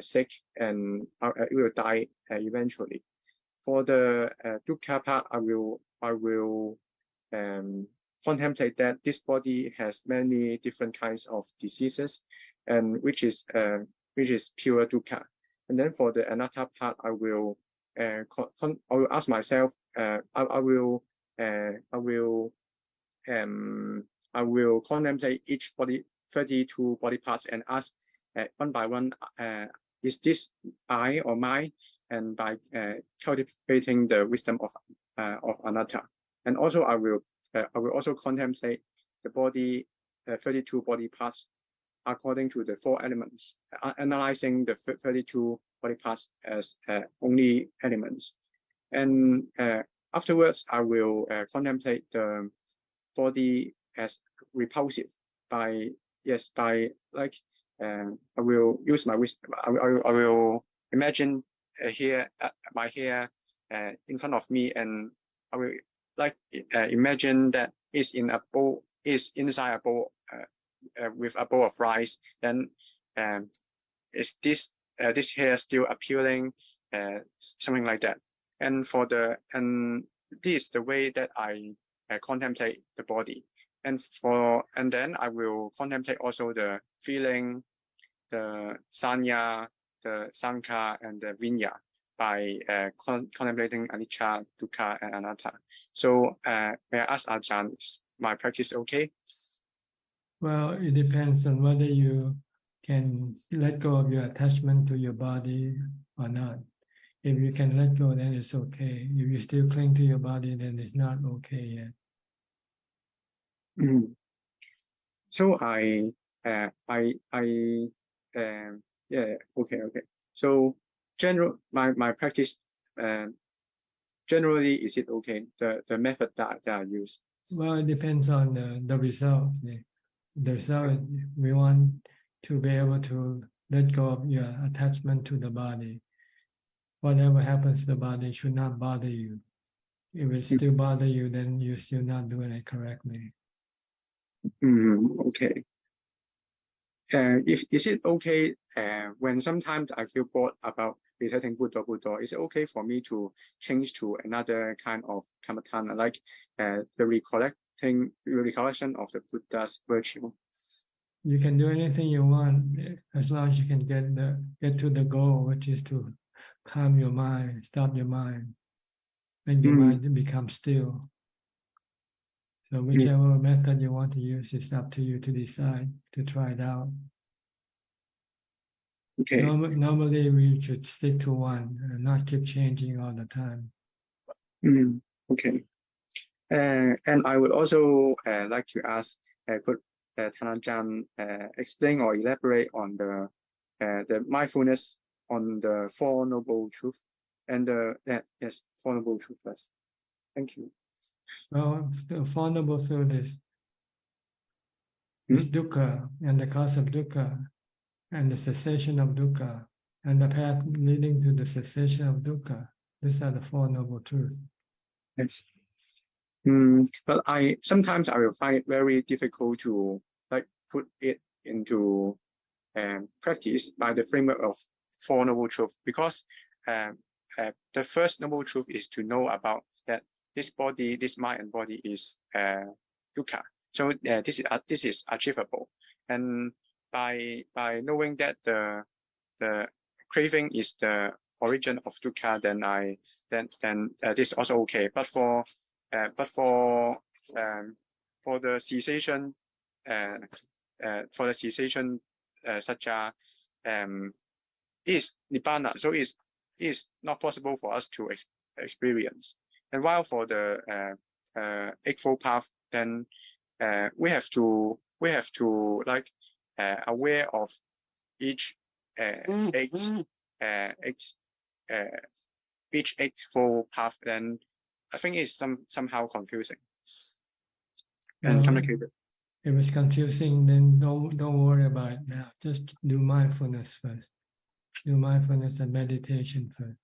sick, and it will die eventually. For the dukkha part, I will contemplate that this body has many different kinds of diseases, and which is pure dukkha. And then for the anatta part, I will ask myself. I will contemplate each body, 32 body parts, and ask one by one, is this I or mine? And by cultivating the wisdom of anatta. And also I will also contemplate the body, 32 body parts according to the 4 elements, analyzing the 32 body parts as only elements. And afterwards, I will contemplate the body as repulsive by I will use my wisdom. I will imagine my hair in front of me, and I will imagine that it's in a bowl, is inside a bowl with a bowl of rice. Then is this hair still appealing? Something like that. And this is the way that I contemplate the body. And then I will contemplate also the feeling, the sanya, the sankhara, and the vinya by contemplating anicca, dukkha, and anatta. So may I ask Ajahn, is my practice okay?
Well, it depends on whether you can let go of your attachment to your body or not. If you can let go, then it's okay. If you still cling to your body, then it's not okay yet.
So okay. So my practice generally, is it okay? The method that I use.
Well, it depends on the result. The result, we want to be able to let go of your attachment to the body. Whatever happens to the body should not bother you. If it still bother you, then you're still not doing it correctly.
Okay. Is it okay when sometimes I feel bored about reciting Buddha Buddha? Is it okay for me to change to another kind of kammatthana, like the recollection of the Buddha's virtue?
You can do anything you want as long as you can get to the goal, which is to calm your mind, stop your mind, make your mind become still. So whichever method you want to use, it's up to you to decide to try it out.
Okay.
Normally, we should stick to one and not keep changing all the time.
Okay. And I would also like to ask, could Thanajan explain or elaborate on the mindfulness on the Four Noble Truths and yes, Four Noble Truths first. Thank you.
Well, the Four Noble Truths is dukkha, and the cause of dukkha, and the cessation of dukkha, and the path leading to the cessation of dukkha. These are the Four Noble Truths.
Yes. But sometimes I will find it very difficult to put it into practice by the framework of Four Noble Truths, because the first noble truth is to know about that this body, this mind and body is dukkha. So this is achievable, and by knowing that the craving is the origin of dukkha, then this is also okay. But for the cessation, satya is nibbana, so it's not possible for us to experience. And while for the Eightfold Path, then we have to like aware of each each Eightfold Path. Then I think it's somehow confusing and complicated.
If it's confusing, then don't worry about it now. Just do mindfulness first. Do mindfulness and meditation first.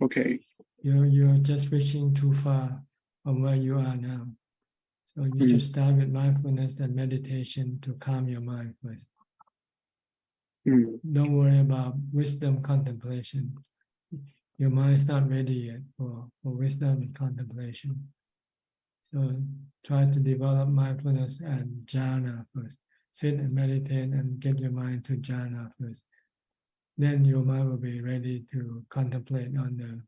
Okay.
You're just reaching too far from where you are now. So you should start with mindfulness and meditation to calm your mind first. Don't worry about wisdom contemplation. Your mind is not ready yet for wisdom and contemplation. So try to develop mindfulness and jhana first. Sit and meditate and get your mind to jhana first. Then your mind will be ready to contemplate on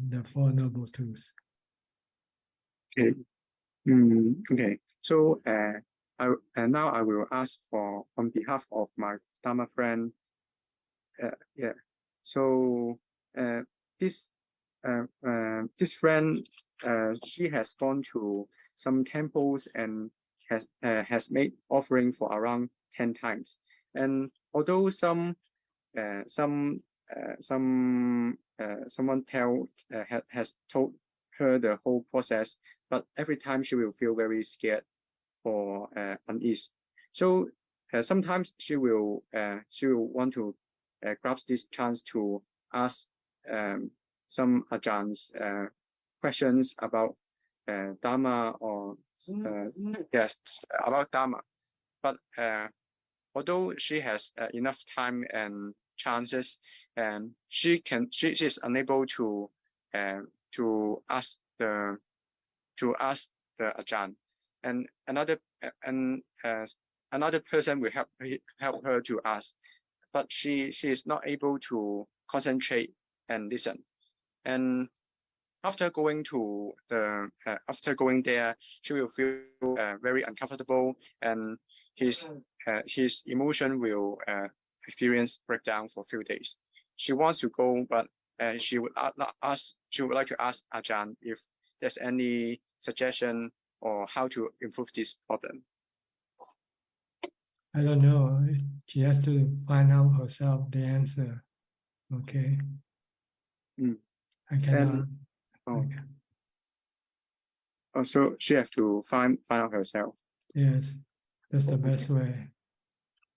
the Four Noble Truths.
Okay. Okay. So now I will ask for on behalf of my Dhamma friend. Yeah. So this friend, she has gone to some temples and has made offering for around 10 times. And although someone has told her the whole process, but every time she will feel very scared or unease. So sometimes she will want to grasp this chance to ask some Ajahns questions about Dhamma or yes, about Dhamma. But although she has enough time and chances, and she is unable to ask the Ajahn, and another person will help her to ask, but she is not able to concentrate and listen. And after going there, she will feel very uncomfortable, and his emotion will experience breakdown for a few days. She wants to go, but she would like to ask Ajahn if there's any suggestion or how to improve this problem.
I don't know. She has to find out herself the answer. Okay. I cannot.
So she has to find out herself.
Yes, that's the best way.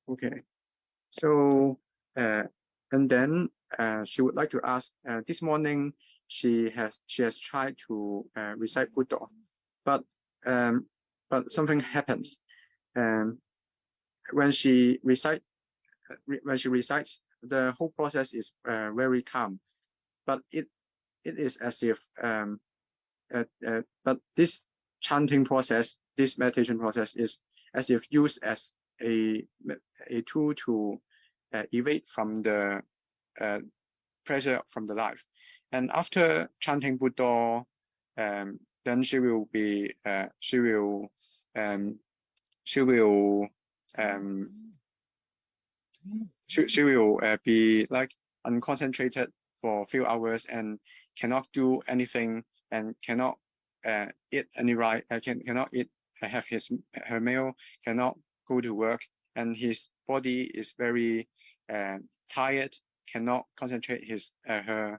Okay. So and then she would like to ask. This morning she has tried to recite Buddha, but something happens. When she recites, the whole process is very calm, but it is as if but this chanting process, this meditation process is as if used as a tool to evade from the pressure from the life. And after chanting Buddha, then she will be be like unconcentrated for a few hours and cannot do anything and cannot eat any right. Cannot eat, have her meal, cannot go to work, and his body is very tired, cannot concentrate her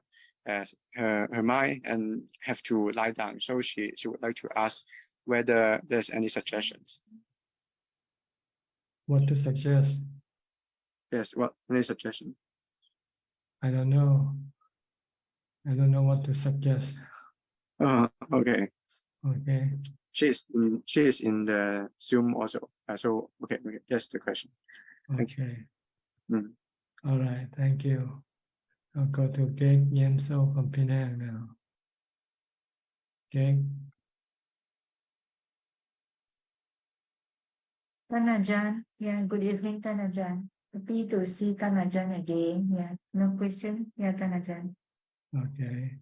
mind, and have to lie down. So she would like to ask whether there's any suggestions.
What to suggest?
Yes, what any suggestion?
I don't know. I don't know what to suggest.
Okay.
Okay.
She is in the Zoom also. So okay, that's the question.
Okay. All right. Thank you. I'll go to Gek Yenso from Penang now. Gek.
Tan Ajahn, yeah, good evening, Tan Ajahn. Happy to see Tan Ajahn again. Yeah, no question. Yeah, Tan Ajahn.
Okay.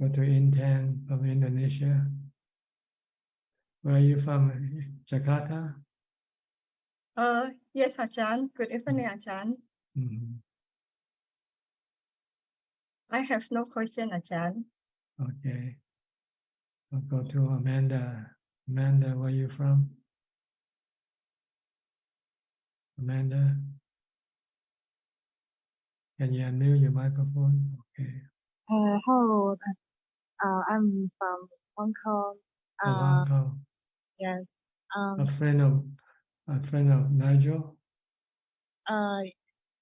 Go to Intan from Indonesia. Where are you from? Jakarta?
Yes, Ajahn. Good evening, Ajahn. I have no question, Ajahn.
Okay. I'll go to Amanda. Amanda, where are you from? Amanda? Can you unmute your microphone? Okay.
Hello, I'm from Hong Kong.
Oh, Hong Kong.
Yes.
A friend of Nigel?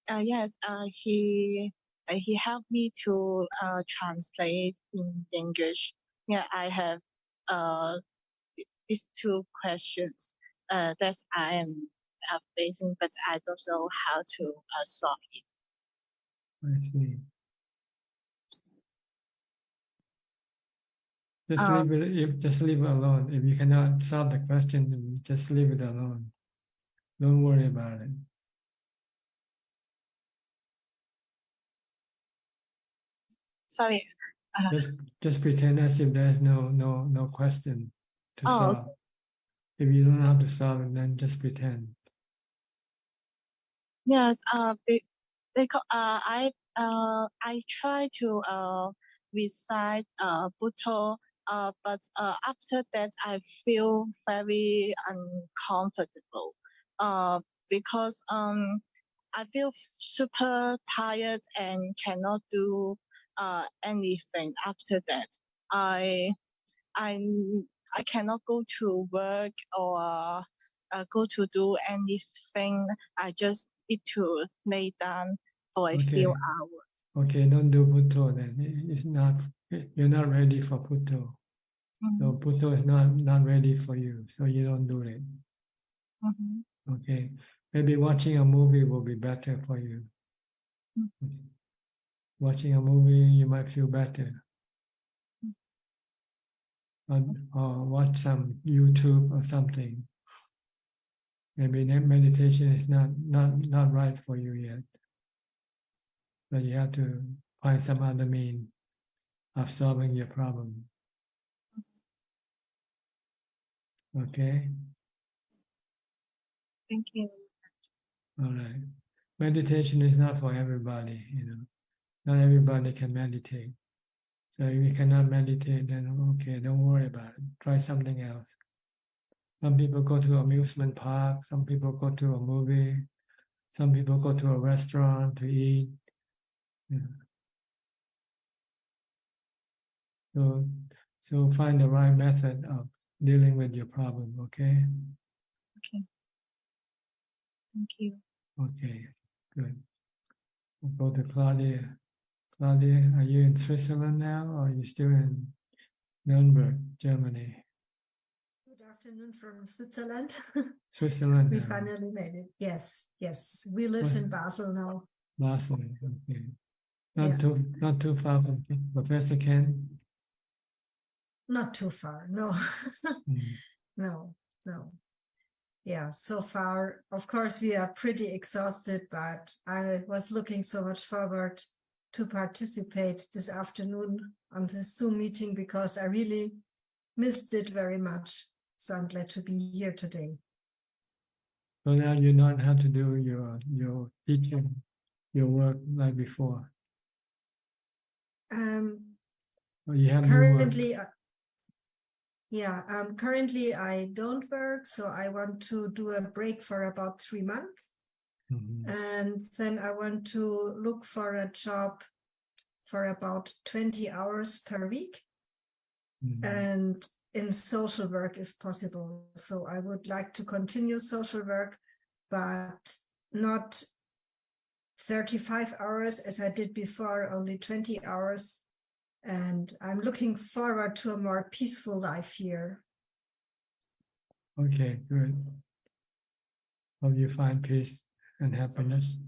Yes. He helped me to translate in English. Yeah, I have these two questions that I am facing, but I don't know how to solve it.
I see. Just leave it alone. If you cannot solve the question, then just leave it alone. Don't worry about it.
Sorry.
Just pretend as if there's no question to
Oh,
solve. If you don't know how to solve it, then just pretend.
Yes. Because I try to recite Buddha, but after that I feel very uncomfortable. Because I feel super tired and cannot do anything after that. I cannot go to work or go to do anything. I just need to lay down for a few hours.
Okay, don't do Bhutto then. It's not, you're not ready for Bhutto. So Bhutto is not ready for you, so you don't do it. Okay, maybe watching a movie will be better for you. Watching a movie, you might feel better. Or watch some YouTube or something. Maybe meditation is not right for you yet. But you have to find some other means of solving your problem. Okay?
Thank you.
All right. Meditation is not for everybody, Not everybody can meditate. So if you cannot meditate, then okay, don't worry about it. Try something else. Some people go to amusement park, some people go to a movie, some people go to a restaurant to eat. So find the right method of dealing with your problem, okay?
Okay. Thank you.
Okay, good. We'll go to Claudia. Claudia, are you in Switzerland now or are you still in Nuremberg, Germany?
Good afternoon from Switzerland.
Switzerland
We
now.
finally made it. Yes. We live in Basel now.
Basel, okay.
Yeah.
Not too far from Professor Ken?
Not too far, no. No. Yeah, so far, of course, we are pretty exhausted, but I was looking so much forward to participate this afternoon on this Zoom meeting because I really missed it very much. So I'm glad to be here today.
So now you know how to do your teaching, your work like before. Or you have
Currently, currently I don't work, so I want to do a break for about 3 months. And then I want to look for a job for about 20 hours per week and in social work if possible. So I would like to continue social work, but not 35 hours as I did before, only 20 hours. And I'm looking forward to a more peaceful life here.
Okay, good. Hope you find peace and happiness.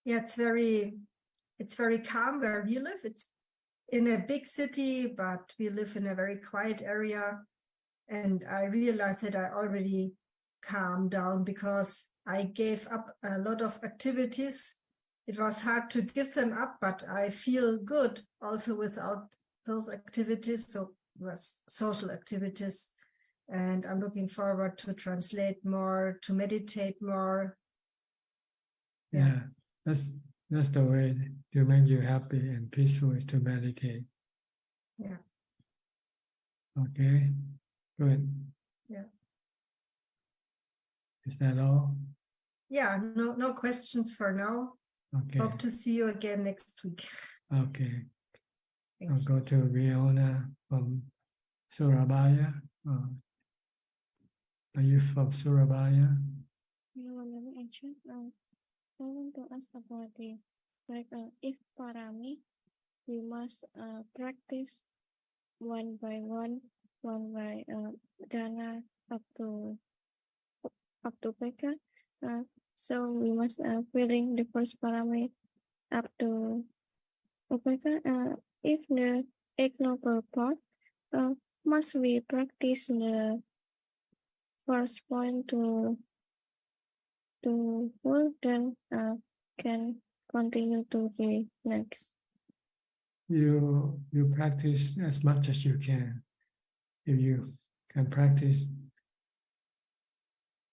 Yeah, it's very calm where we live. It's in a big city, but we live in a very quiet area. And I realized that I already calmed down because I gave up a lot of activities. It was hard to give them up, but I feel good also without those activities, so social activities. And I'm looking forward to translate more, to meditate more.
Yeah, that's the way to make you happy and peaceful is to meditate.
Yeah.
Okay, good.
Yeah.
Is that all?
Yeah, no questions for now.
Okay.
Hope to see you again next week.
Okay.
Thank
I'll
you.
go to Riona from Surabaya. Are you from Surabaya?
I want to ask about the if parami, we must practice one by one by Dana up to Pekka. So we must filling the first parami up to Pekka. If the ignoble part, must we practice the first point to full, then can continue to the next.
You practice as much as you can. If you can practice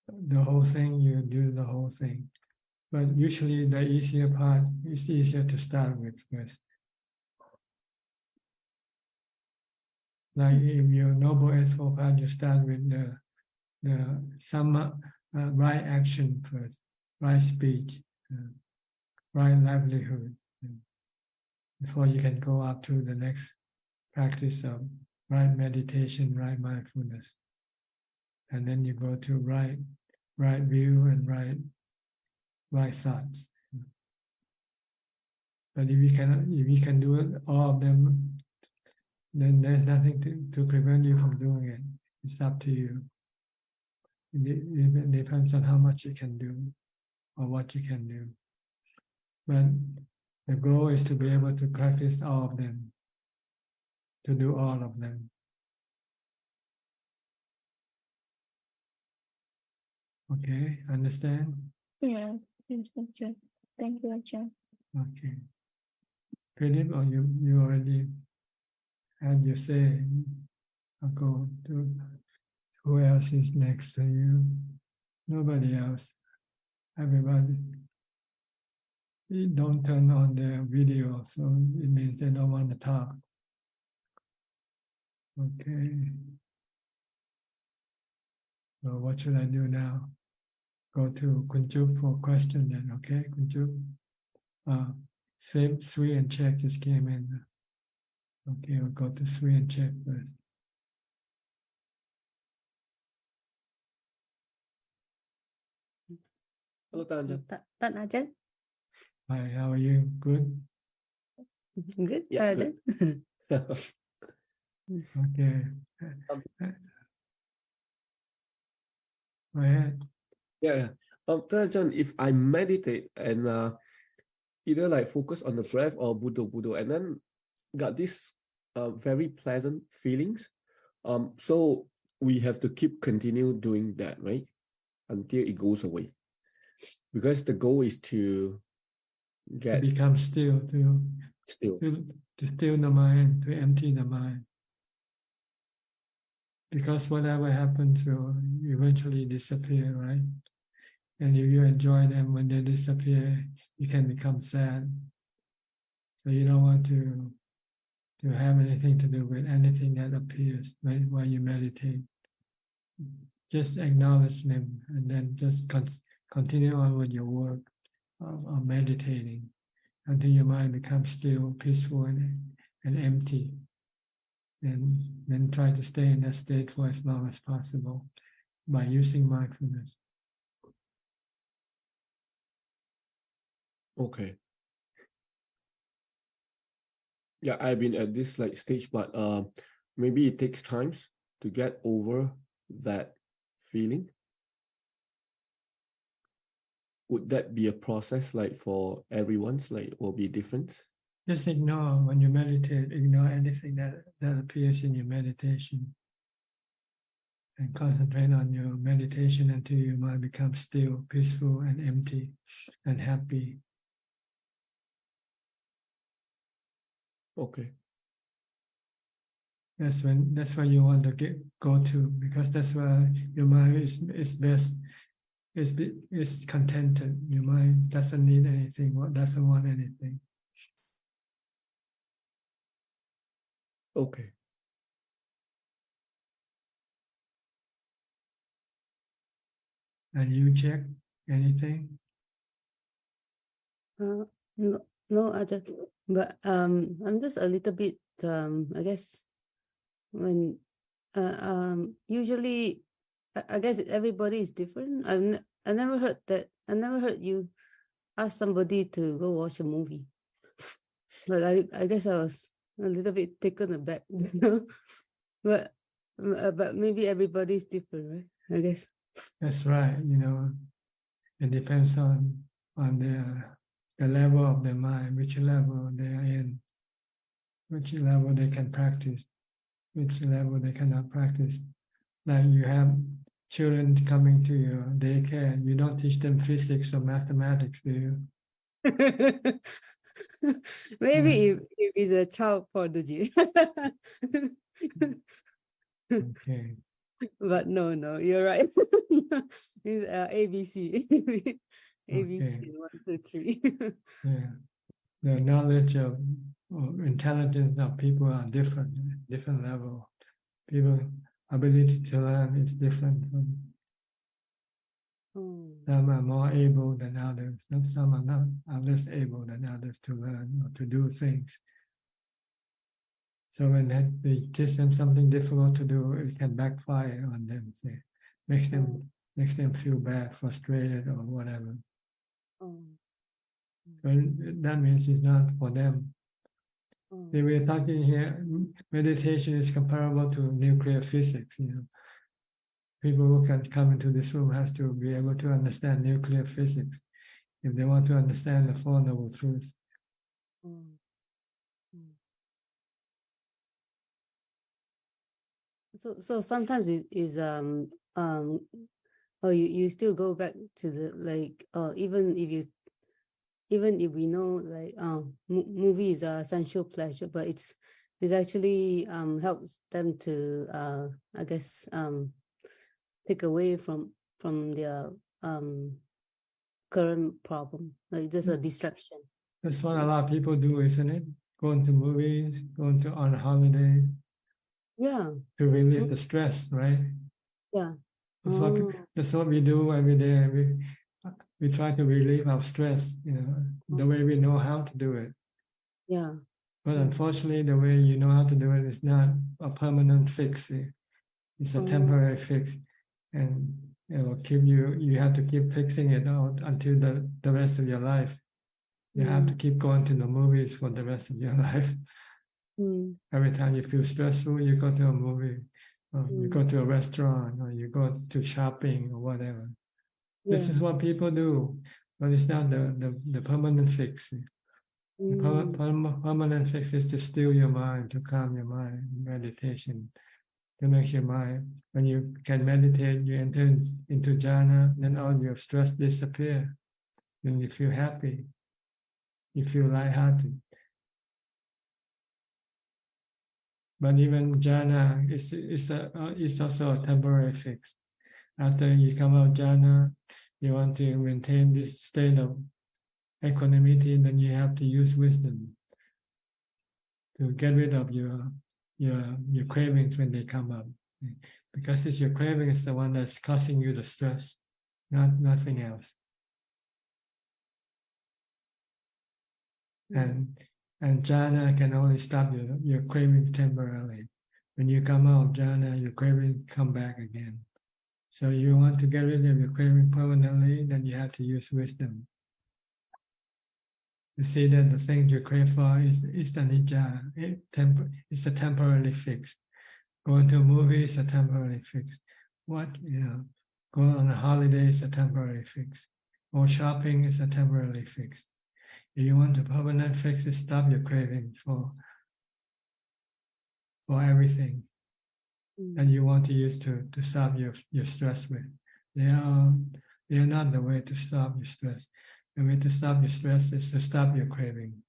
the whole thing, you do the whole thing. But usually the easier part is easier to start with first. Like if your Noble Eightfold Path, you start with the Samma, right action first, right speech, right livelihood, before you can go up to the next practice of right meditation, right mindfulness. And then you go to right view and right thoughts. But if you can do it, all of them, then there's nothing to prevent you from doing it. It's up to you. It depends on how much you can do or what you can do. But the goal is to be able to practice all of them, to do all of them. Okay, understand?
Yeah, thank you, Ajahn.
Okay. Philip, or you already had your say? I'll go to who else is next to you? Nobody else. Everybody. Don't turn on the video, so it means they don't want to talk. Okay. So what should I do now? Go to Kunjup for a question then, okay? Kunjup. Sui and Check just came in. Okay, we'll go to Sui and Check first.
Hello, Tan
Ajahn.
Hi, how are you? Good?
Good.
Yeah, good.
Okay. Go ahead.
Yeah. Ajahn, if I meditate and either like focus on the breath or Buddha, and then got this very pleasant feelings, so we have to continue doing that, right? Until it goes away. Because the goal is to
become still, to still the mind, to empty the mind. Because whatever happens will eventually disappear, right? And if you enjoy them when they disappear, you can become sad. So you don't want to have anything to do with anything that appears, right, while you meditate. Just acknowledge them and then just continue on with your work of meditating until your mind becomes still, peaceful, and empty. And then try to stay in that state for as long as possible by using mindfulness.
Okay. Yeah, I've been at this like stage, but maybe it takes time to get over that feeling. Would that be a process like for everyone's, like will be different?
Just ignore, when you meditate, ignore anything that appears in your meditation. And concentrate on your meditation until your mind becomes still, peaceful, and empty, and happy.
Okay.
That's where you want to go to, because that's where your mind is best, is contented. Your mind doesn't need anything, doesn't want anything.
Okay.
And you check anything?
No, no, Ajahn. But I'm just a little bit I guess when usually I guess everybody is different. I never heard that. I never heard you ask somebody to go watch a movie. But I guess I was a little bit taken aback. But maybe everybody's different, right? I guess.
That's right. It depends on the level of their mind, which level they are in, which level they can practice, which level they cannot practice. Like you have children coming to your daycare, you don't teach them physics or mathematics, do you?
Maybe if it's a child prodigy.
Okay.
But no, you're right. It's ABC. ABC 1, 2, 3.
Yeah. The knowledge of or intelligence of people are different level. People ability to learn is different. Some are more able than others, and some are less able than others to learn or to do things. So when they teach them something difficult to do, it can backfire on them. Say, makes them feel bad, frustrated, or whatever. So that means it's not for them. We're talking here, meditation is comparable to nuclear physics. People who can come into this room has to be able to understand nuclear physics if they want to understand the Four Noble Truths.
So sometimes it is you still go back to the like even if we know like movie is a sensual pleasure, but it's actually helps them to I guess take away from their current problem, like just a distraction.
That's what a lot of people do, isn't it? Going to movies, going on holiday.
Yeah.
To relieve the stress, right?
Yeah.
That's what we do every day. We try to relieve our stress, the way we know how to do it.
Yeah.
But unfortunately, the way you know how to do it is not a permanent fix. It's a temporary fix, and it will keep you have to keep fixing it out until the rest of your life. You have to keep going to the movies for the rest of your life. Every time you feel stressful, you go to a movie, or you go to a restaurant, or you go to shopping or whatever. This is what people do, but it's not the permanent fix. The permanent fix is to still your mind, to calm your mind, meditation, to make your mind. When you can meditate, you enter into jhana, then all your stress disappear. Then you feel happy, you feel lighthearted. But even jhana is also a temporary fix. After you come out jhana, you want to maintain this state of equanimity, then you have to use wisdom to get rid of your cravings when they come up. Because it's your craving is the one that's causing you the stress, nothing else. And jhana can only stop your cravings temporarily. When you come out of jhana, your craving come back again. So you want to get rid of your craving permanently, then you have to use wisdom. You see that the things you crave for is anicca, it's a temporarily fix. Going to a movie is a temporary fix. Going on a holiday is a temporary fix. Or shopping is a temporary fix. If you want a permanent fix, is stop your craving for everything that you want to use to stop your stress with. They are not the way to stop your stress. The way to stop your stress is to stop your craving.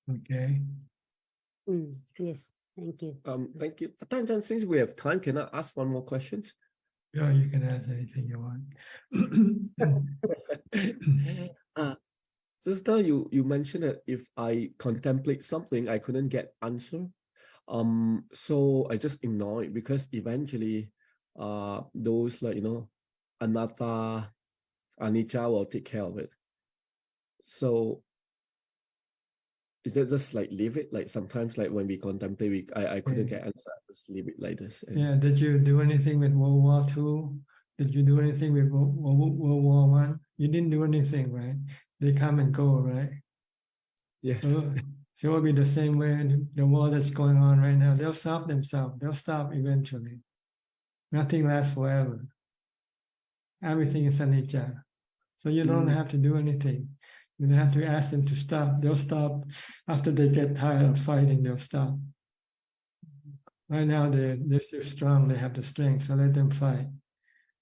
Okay.
Yes, thank you.
Thank you. Ajahn, since we have time, can I ask one more question?
Yeah, you can ask anything you want.
Just now you mentioned that if I contemplate something, I couldn't get answer. So I just ignore it because eventually those like anatta, anicca will take care of it. So is that just like leave it? Like sometimes like when we contemplate, I couldn't get answer, just leave it like this. And
Yeah, did you do anything with World War II? Did you do anything with World War One? You didn't do anything, right? They come and go, right?
yes.
So it will be the same way the war that's going on right now. They'll stop themselves. They'll stop eventually. Nothing lasts forever. Everything is anicca. So you don't have to do anything. You don't have to ask them to stop. They'll stop after they get tired of fighting. They'll stop. Right now they're still strong. They have the strength. So let them fight.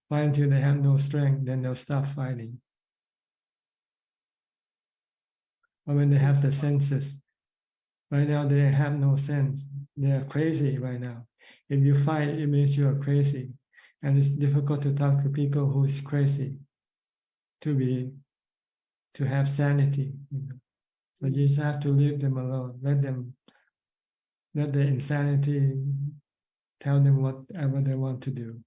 Fight until they have no strength. Then they'll stop fighting. Or when they have the senses. Right now they have no sense. They are crazy right now. If you fight, it means you are crazy. And it's difficult to talk to people who is crazy to have sanity. So you just have to leave them alone. Let the insanity tell them whatever they want to do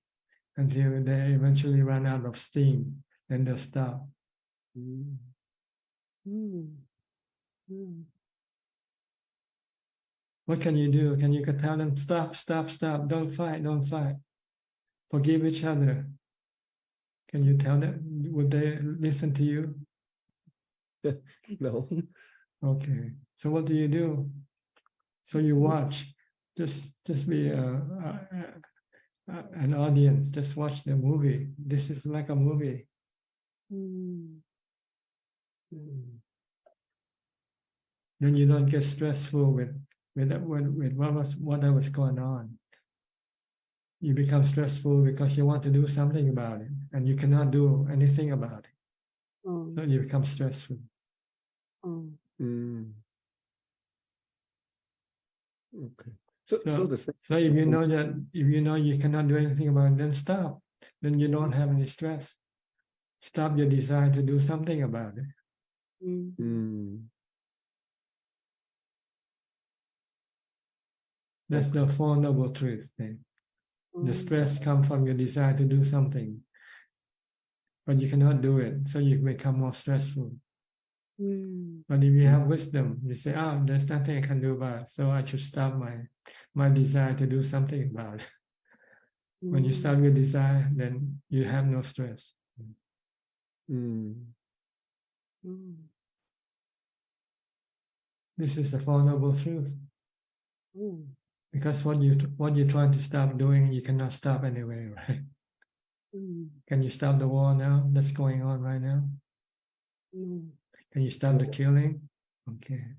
until they eventually run out of steam, then they'll stop. What can you do? Can you tell them, stop, stop, stop, don't fight, don't fight. Forgive each other. Can you tell them? Would they listen to you?
No.
Okay. So what do you do? So you watch. Just be an audience. Just watch the movie. This is like a movie. Then you don't get stressful with whatever's going on. You become stressful because you want to do something about it, and you cannot do anything about it. So you become stressful.
Okay. So
if you know you cannot do anything about it, then stop. Then you don't have any stress. Stop your desire to do something about it. That's the Four Noble Truths thing. The stress comes from your desire to do something, but you cannot do it, so you become more stressful. But if you have wisdom, you say, "Oh, there's nothing I can do about it, so I should stop my desire to do something about it." When you stop your desire, then you have no stress. This is the Four Noble Truths. Because what you're trying to stop doing, you cannot stop anyway, right? Can you stop the war now that's going on right now? Can you stop the killing? Okay.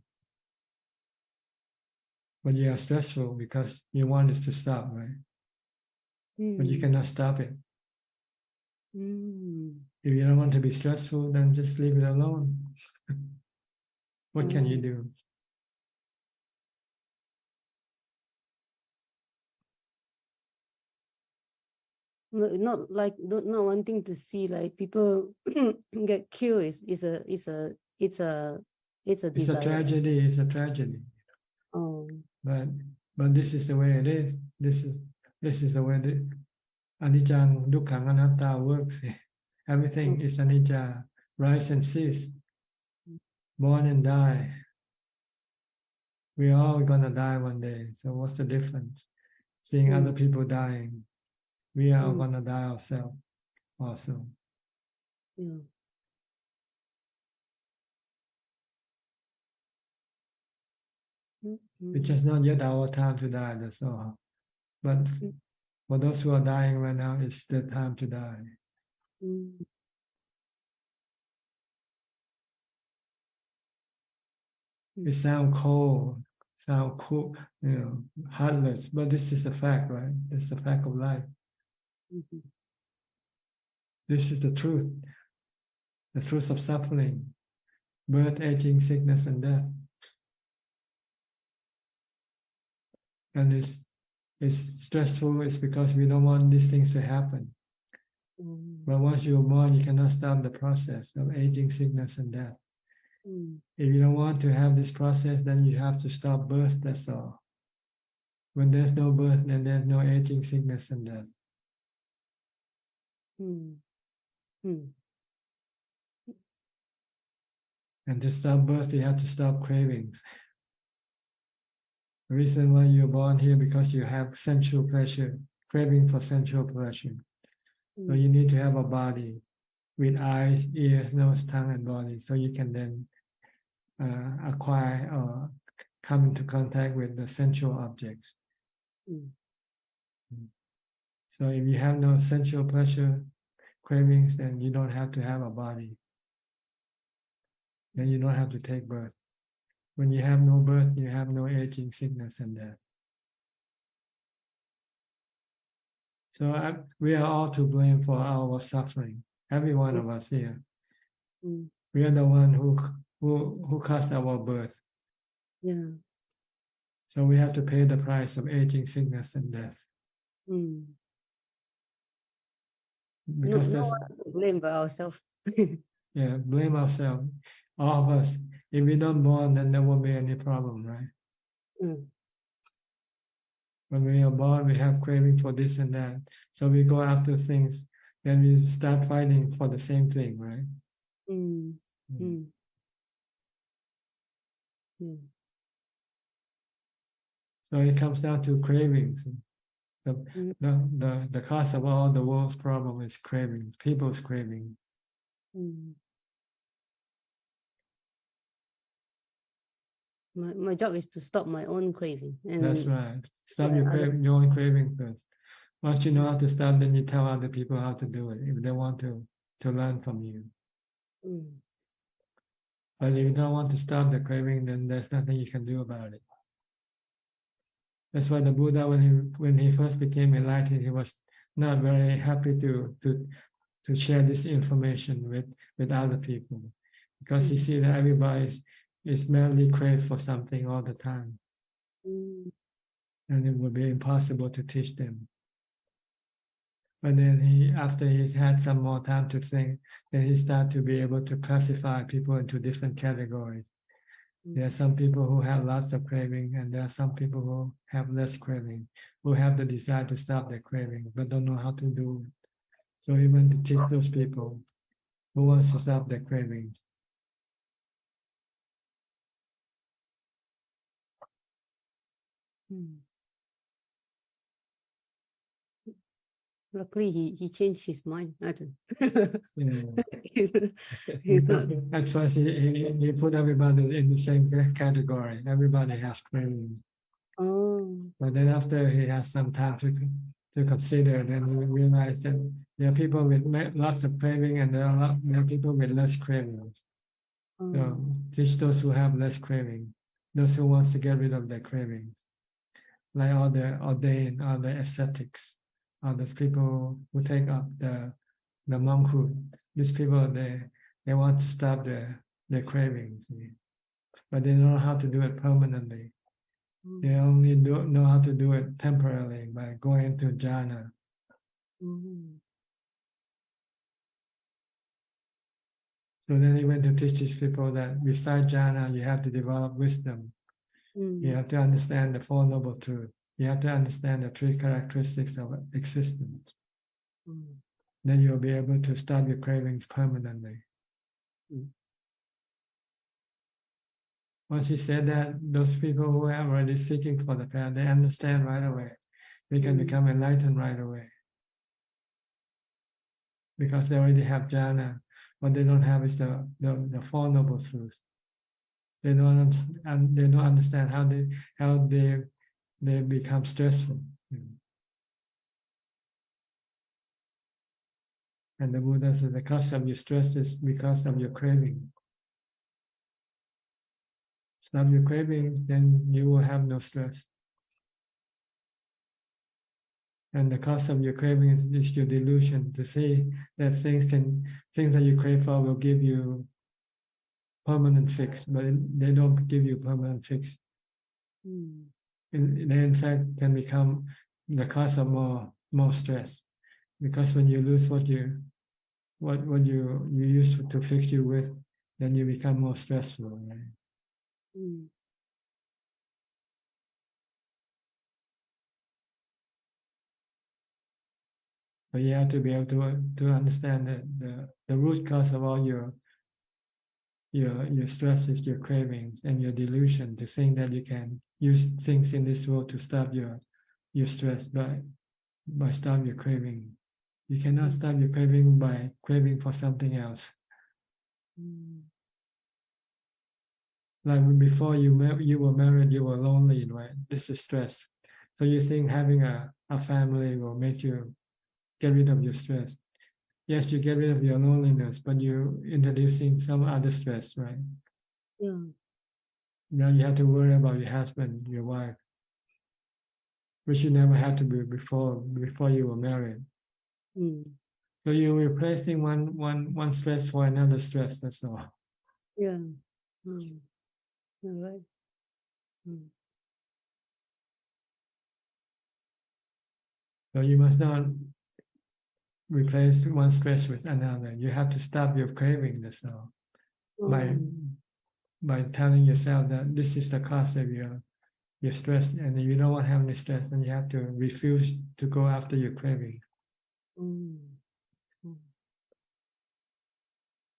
But you are stressful because you want it to stop, right? But you cannot stop it. If you don't want to be stressful, then just leave it alone. What can you do?
Not wanting to see like people get killed is a desire.
It's a tragedy. It's a tragedy. But this is the way it is. This is the way the anicca, dukkha, anatta works. Everything is anicca, rise and cease, born and die. We're all gonna die one day. So what's the difference? Seeing other people dying, we are all gonna die ourselves also. It's just not yet our time to die, that's all. But for those who are dying right now, it's the time to die. It sounds cold, sound cool, heartless, but this is a fact, right? It's a fact of life. This is the truth of suffering, birth, aging, sickness, and death. And it's stressful, it's because we don't want these things to happen. But once you're born, you cannot stop the process of aging, sickness, and death. If you don't want to have this process, then you have to stop birth, that's all. When there's no birth, then there's no aging, sickness, and death. And to stop birth, you have to stop cravings. The reason why you're born here because you have sensual pleasure, craving for sensual pleasure. So you need to have a body with eyes, ears, nose, tongue, and body, so you can then acquire or come into contact with the sensual objects. So if you have no sensual pleasure, cravings, then you don't have to have a body. Then you don't have to take birth. When you have no birth, you have no aging, sickness, and death. So we are all to blame for our suffering. Every one of us here. We are the one who caused our birth.
Yeah.
So we have to pay the price of aging, sickness, and death. Because
no one to blame but ourselves.
Yeah, blame ourselves. All of us. If we don't born, then there won't be any problem, right? When we are born, we have craving for this and that. So we go after things, then we start fighting for the same thing, right? So it comes down to cravings. The cause of all the world's problem is cravings, people's craving.
My job is to stop my own craving. And
that's right. Stop your own craving first. Once you know how to stop, then you tell other people how to do it if they want to learn from you. But if you don't want to stop the craving, then there's nothing you can do about it. That's why the Buddha, when he first became enlightened, he was not very happy to share this information with other people, because he see that everybody is merely crave for something all the time, and it would be impossible to teach them. But then after he's had some more time to think, then he started to be able to classify people into different categories. There are some people who have lots of craving, and there are some people who have less craving, who have the desire to stop their craving, but don't know how to do it. So he went to teach those people who wants to stop their cravings.
Luckily, he changed his mind. I don't.
At first, he put everybody in the same category. Everybody has cravings. But then after he has some time to consider, then we realize that there are people with lots of craving, and there are people with less cravings. So teach those who have less craving, those who wants to get rid of their cravings, like all the ordained, all the ascetics, all those people who take up the monkhood. These people, they want to stop their cravings, but they don't know how to do it permanently. They only know how to do it temporarily by going into jhana. So then he went to teach these people that besides jhana, you have to develop wisdom. You have to understand the Four Noble Truths. You have to understand the three characteristics of existence. Then you'll be able to stop your cravings permanently. Once he said that, those people who are already seeking for the path, they understand right away. They can become enlightened right away. Because they already have jhana. What they don't have is the Four Noble Truths. They don't understand how they become stressful. And the Buddha said the cause of your stress is because of your craving. Stop your craving, then you will have no stress. And the cause of your craving is your delusion, to see that things that you crave for will give you permanent fix, but they don't give you permanent fix. They in fact can become the cause of more stress, because when you lose what you used to fix you with, then you become more stressful, right?
Mm.
But you have to be able to understand that the root cause of all your stress is your cravings and your delusion to think that you can use things in this world to stop your stress by stop your craving. You cannot stop your craving by craving for something else.
Mm.
Like before you were married, you were lonely, right? This is stress. So you think having a family will make you get rid of your stress. Yes, you get rid of your loneliness, but you're introducing some other stress, right?
Yeah.
Now you have to worry about your husband, your wife, which you never had to be before you were married.
Mm.
So you're replacing one stress for another stress, that's all.
Yeah. Mm. You're right. Mm.
So you must not replace one stress with another. You have to stop your craving, that's all. By telling yourself that this is the cause of your stress, and you don't want to have any stress, and you have to refuse to go after your craving.
Mm. Mm.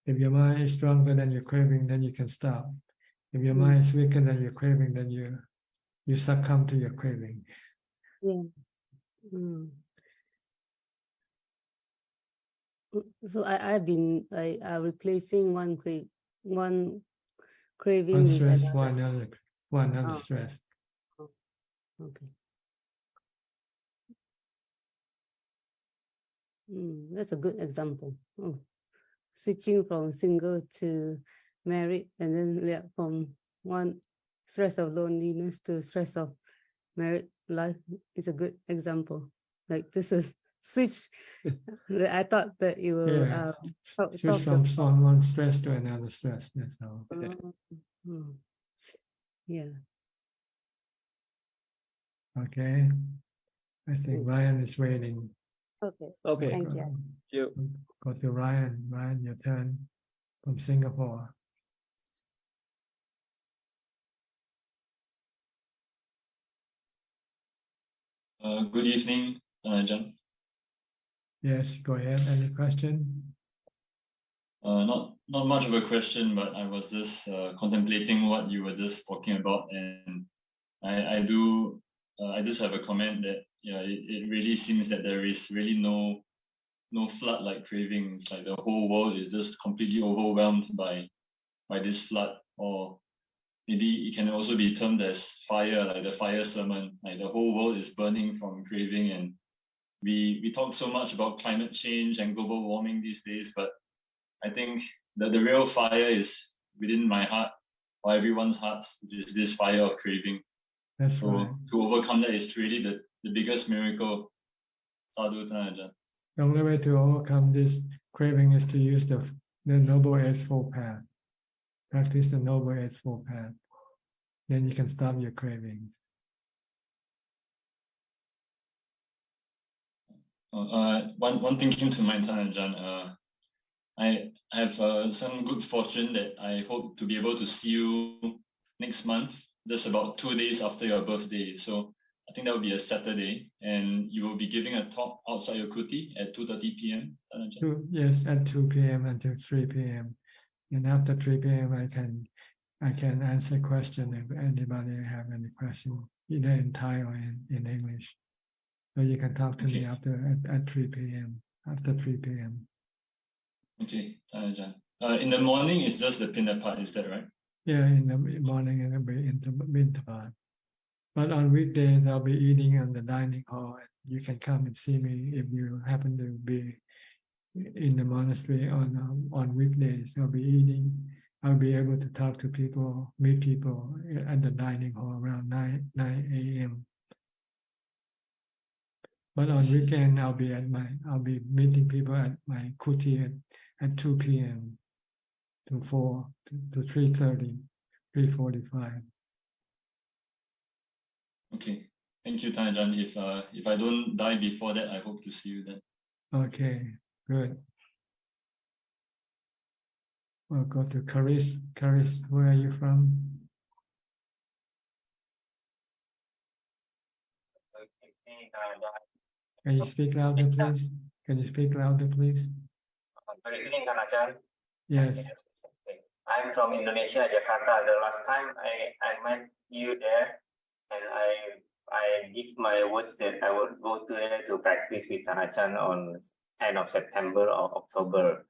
If your mind is stronger than your craving, then you can stop. If your mind is weaker than your craving, then you succumb to your craving.
Yeah. Mm. So I've been replacing one craving
One
with
stress
another.
for another
Oh.
stress.
Oh. Okay. That's a good example. Oh. Switching from single to married, and then from one stress of loneliness to stress of married life is a good example. Like this is switch. I thought that you will
Yeah, switch
solve
from one stress to another stress. That's all.
Yeah.
Okay. I think Ryan is waiting.
Okay.
Okay.
Thank you.
You.
Go to Ryan. Ryan, your turn from Singapore.
Good evening, Ajahn.
Yes, go ahead. Any question?
Not much of a question, but I was just contemplating what you were just talking about, and I just have a comment that it really seems that there is really no flood like cravings. Like the whole world is just completely overwhelmed by this flood, or maybe it can also be termed as fire, like the fire sermon. Like the whole world is burning from craving, and we talk so much about climate change and global warming these days, but I think that the real fire is within my heart or everyone's hearts, which is this fire of craving.
That's
so
right.
To overcome that is really the biggest miracle. Sadhu Ajahn.
The only way to overcome this craving is to use the Noble Eightfold Path. Practice the Noble Eightfold Path. Then you can stop your cravings.
One thing came to mind, Ajahn. I have some good fortune that I hope to be able to see you next month, just about 2 days after your birthday. So I think that will be a Saturday, and you will be giving a talk outside your kuti at 2:30 p.m.
Yes, at 2 p.m. until 3 p.m. And after 3 p.m. I can answer question if anybody have any question, either in Thai or in English. So you can talk to me after at 3 p.m. After 3 p.m.
Okay, Ajahn. In the morning, it's just the pinna part, is that right?
Yeah, in the morning and in the winter part. But on weekdays, I'll be eating in the dining hall. And you can come and see me if you happen to be in the monastery on weekdays. I'll be eating. I'll be able to talk to people, meet people at the dining hall around 9 a.m. But on weekend, I'll be meeting people at my kuti at 2 p.m. to 4 to 3:30, 3:45.
Okay. Thank you, Ajahn. If I don't die before that, I hope to see you then.
Okay, good. We'll go to Caris. Caris, where are you from? Can you speak louder, please? Can you speak louder, please?
Good evening, Ajahn.
Yes.
I'm from Indonesia, Jakarta. The last time I met you there, and I give my words that I would go to there to practice with Ajahn on end of September or October.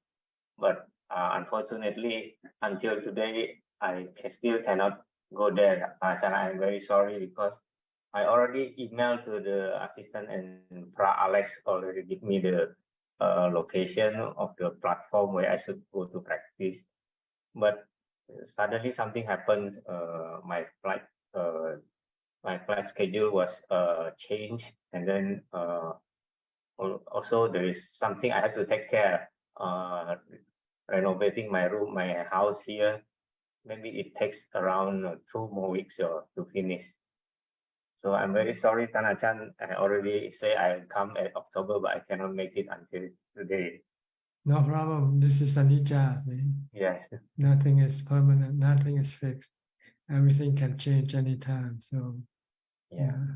But unfortunately, until today, I still cannot go there. Ajahn, I'm very sorry because I already emailed to the assistant, and Pra Alex already give me the location of the platform where I should go to practice. But suddenly something happened. My flight schedule was changed, and then also there is something I have to take care. Renovating my room, my house here. Maybe it takes around 2 more weeks to finish. So I'm very sorry, Ajahn. I already say I'll come at October, but I cannot make it until today.
No problem. This is anicca.
Yes.
Nothing is permanent. Nothing is fixed. Everything can change anytime. So
yeah.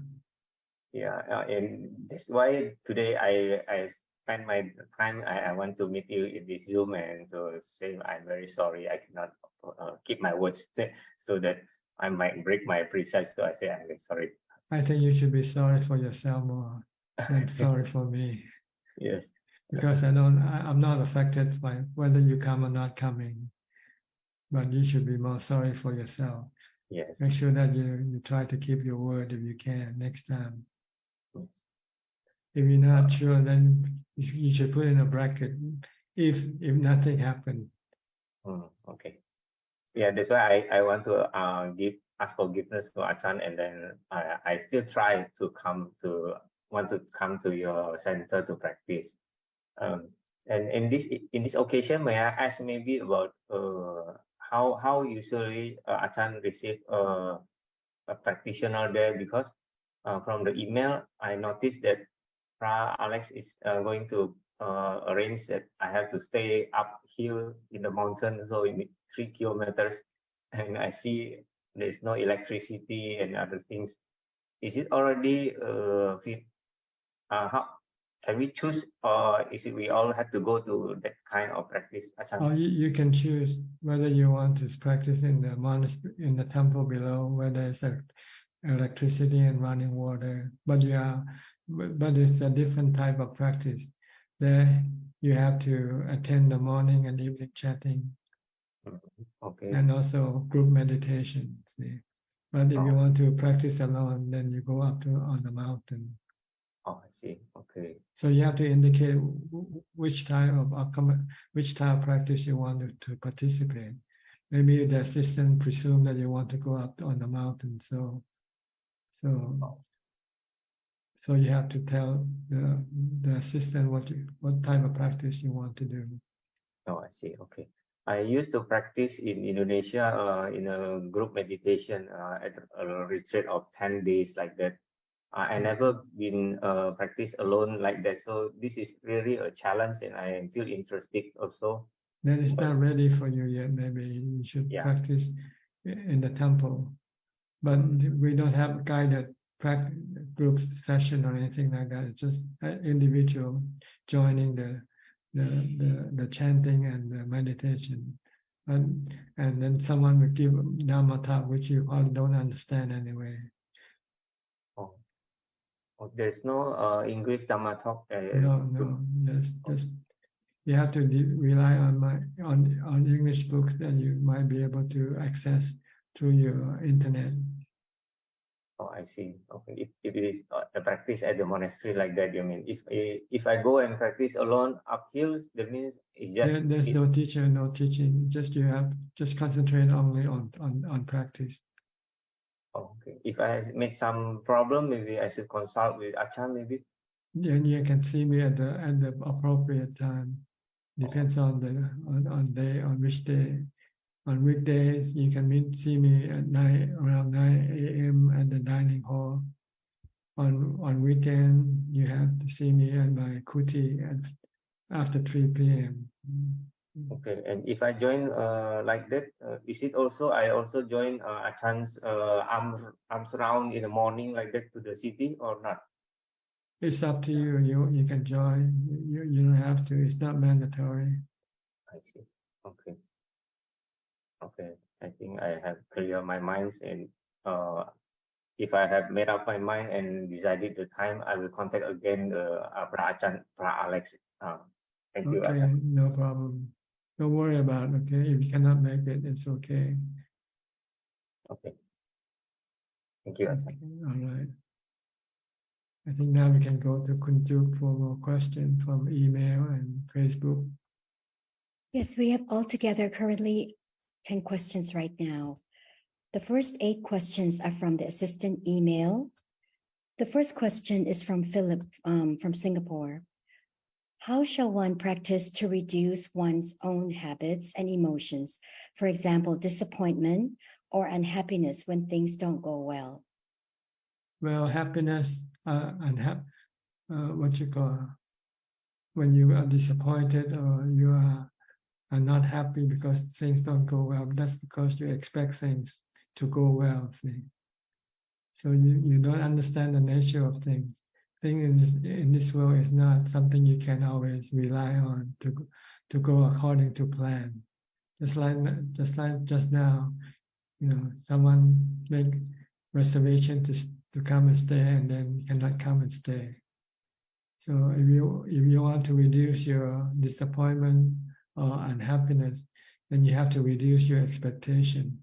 And that's why today I spend my time. I want to meet you in this Zoom and to say I'm very sorry. I cannot keep my words so that I might break my precepts. So I say I'm very sorry.
I think you should be sorry for yourself more than sorry for me.
Yes.
Because I'm not affected by whether you come or not coming. But you should be more sorry for yourself.
Yes.
Make sure that you try to keep your word if you can next time.
Yes.
If you're not sure, then you should put in a bracket if nothing happened.
Okay. Yeah, that's why I want to ask forgiveness to Ajahn, and then I still try to come to your center to practice. And in this occasion, may I ask maybe about how usually Ajahn receive a practitioner there? Because from the email I noticed that Pra Alex is going to arrange that I have to stay uphill in the mountain, so in 3 kilometers, and I see there's no electricity and other things. Is it already how can we choose, or is it we all have to go to that kind of practice, Ajahn?
Or you can choose whether you want to practice in the monastery, in the temple below, where there's electricity and running water. But it's a different type of practice. There you have to attend the morning and evening chanting.
Okay.
And also group meditation. See? But if you want to practice alone, then you go up on the mountain.
Oh, I see. Okay.
So you have to indicate which type of practice you want to participate. Maybe the assistant presume that you want to go up on the mountain, so you have to tell the assistant what type of practice you want to do.
Oh, I see. Okay. I used to practice in Indonesia in a group meditation at a retreat of 10 days like that. I never been practice alone like that. So this is really a challenge, and I feel interested also.
Then it's not ready for you yet. Maybe you should practice in the temple. But we don't have guided group session or anything like that. It's just individual joining the chanting and the meditation. And then someone will give Dhamma talk, which you all don't understand anyway.
There's no English Dhamma talk.
No. Just you have to rely on English books that you might be able to access through your internet.
Oh, I see. Okay. If it is a practice at the monastery like that, you mean if I go and practice alone uphill, that means it's just
there's no teacher, no teaching. You have concentrate only on practice.
Okay. If I make some problem, maybe I should consult with Ajahn, maybe.
Then you can see me at the appropriate time. Depends on which day. On weekdays, you can see me at around 9 a.m. at the dining hall. On weekend, you have to see me at my kuti after 3 p.m.
Okay, and if I join like that, is it also I also join Ajah's arms round in the morning like that to the city or not?
It's up to you. You can join. You don't have to. It's not mandatory.
I see. Okay. Okay. I think I have clear my minds, and if I have made up my mind and decided the time, I will contact again the Ajahn, Alex. Thank you,
Okay,
Ajahn.
no problem. Don't worry about it, okay? If you cannot make it, it's okay.
Okay. Thank you, Ajahn.
All right. I think now we can go to Kunjuk for more questions from email and Facebook.
Yes, we have altogether currently 10 questions right now. The first 8 questions are from the assistant email. The first question is from Philip from Singapore. How shall one practice to reduce one's own habits and emotions, for example, disappointment or unhappiness when things don't go well?
Well, happiness what you call, when you are disappointed or you are not happy because things don't go well, that's because you expect things to go well, see. So you don't understand the nature of things. Things in this world is not something you can always rely on to go according to plan. Just like just now, someone make reservation to come and stay and then cannot come and stay. So if you want to reduce your disappointment or unhappiness, then you have to reduce your expectation.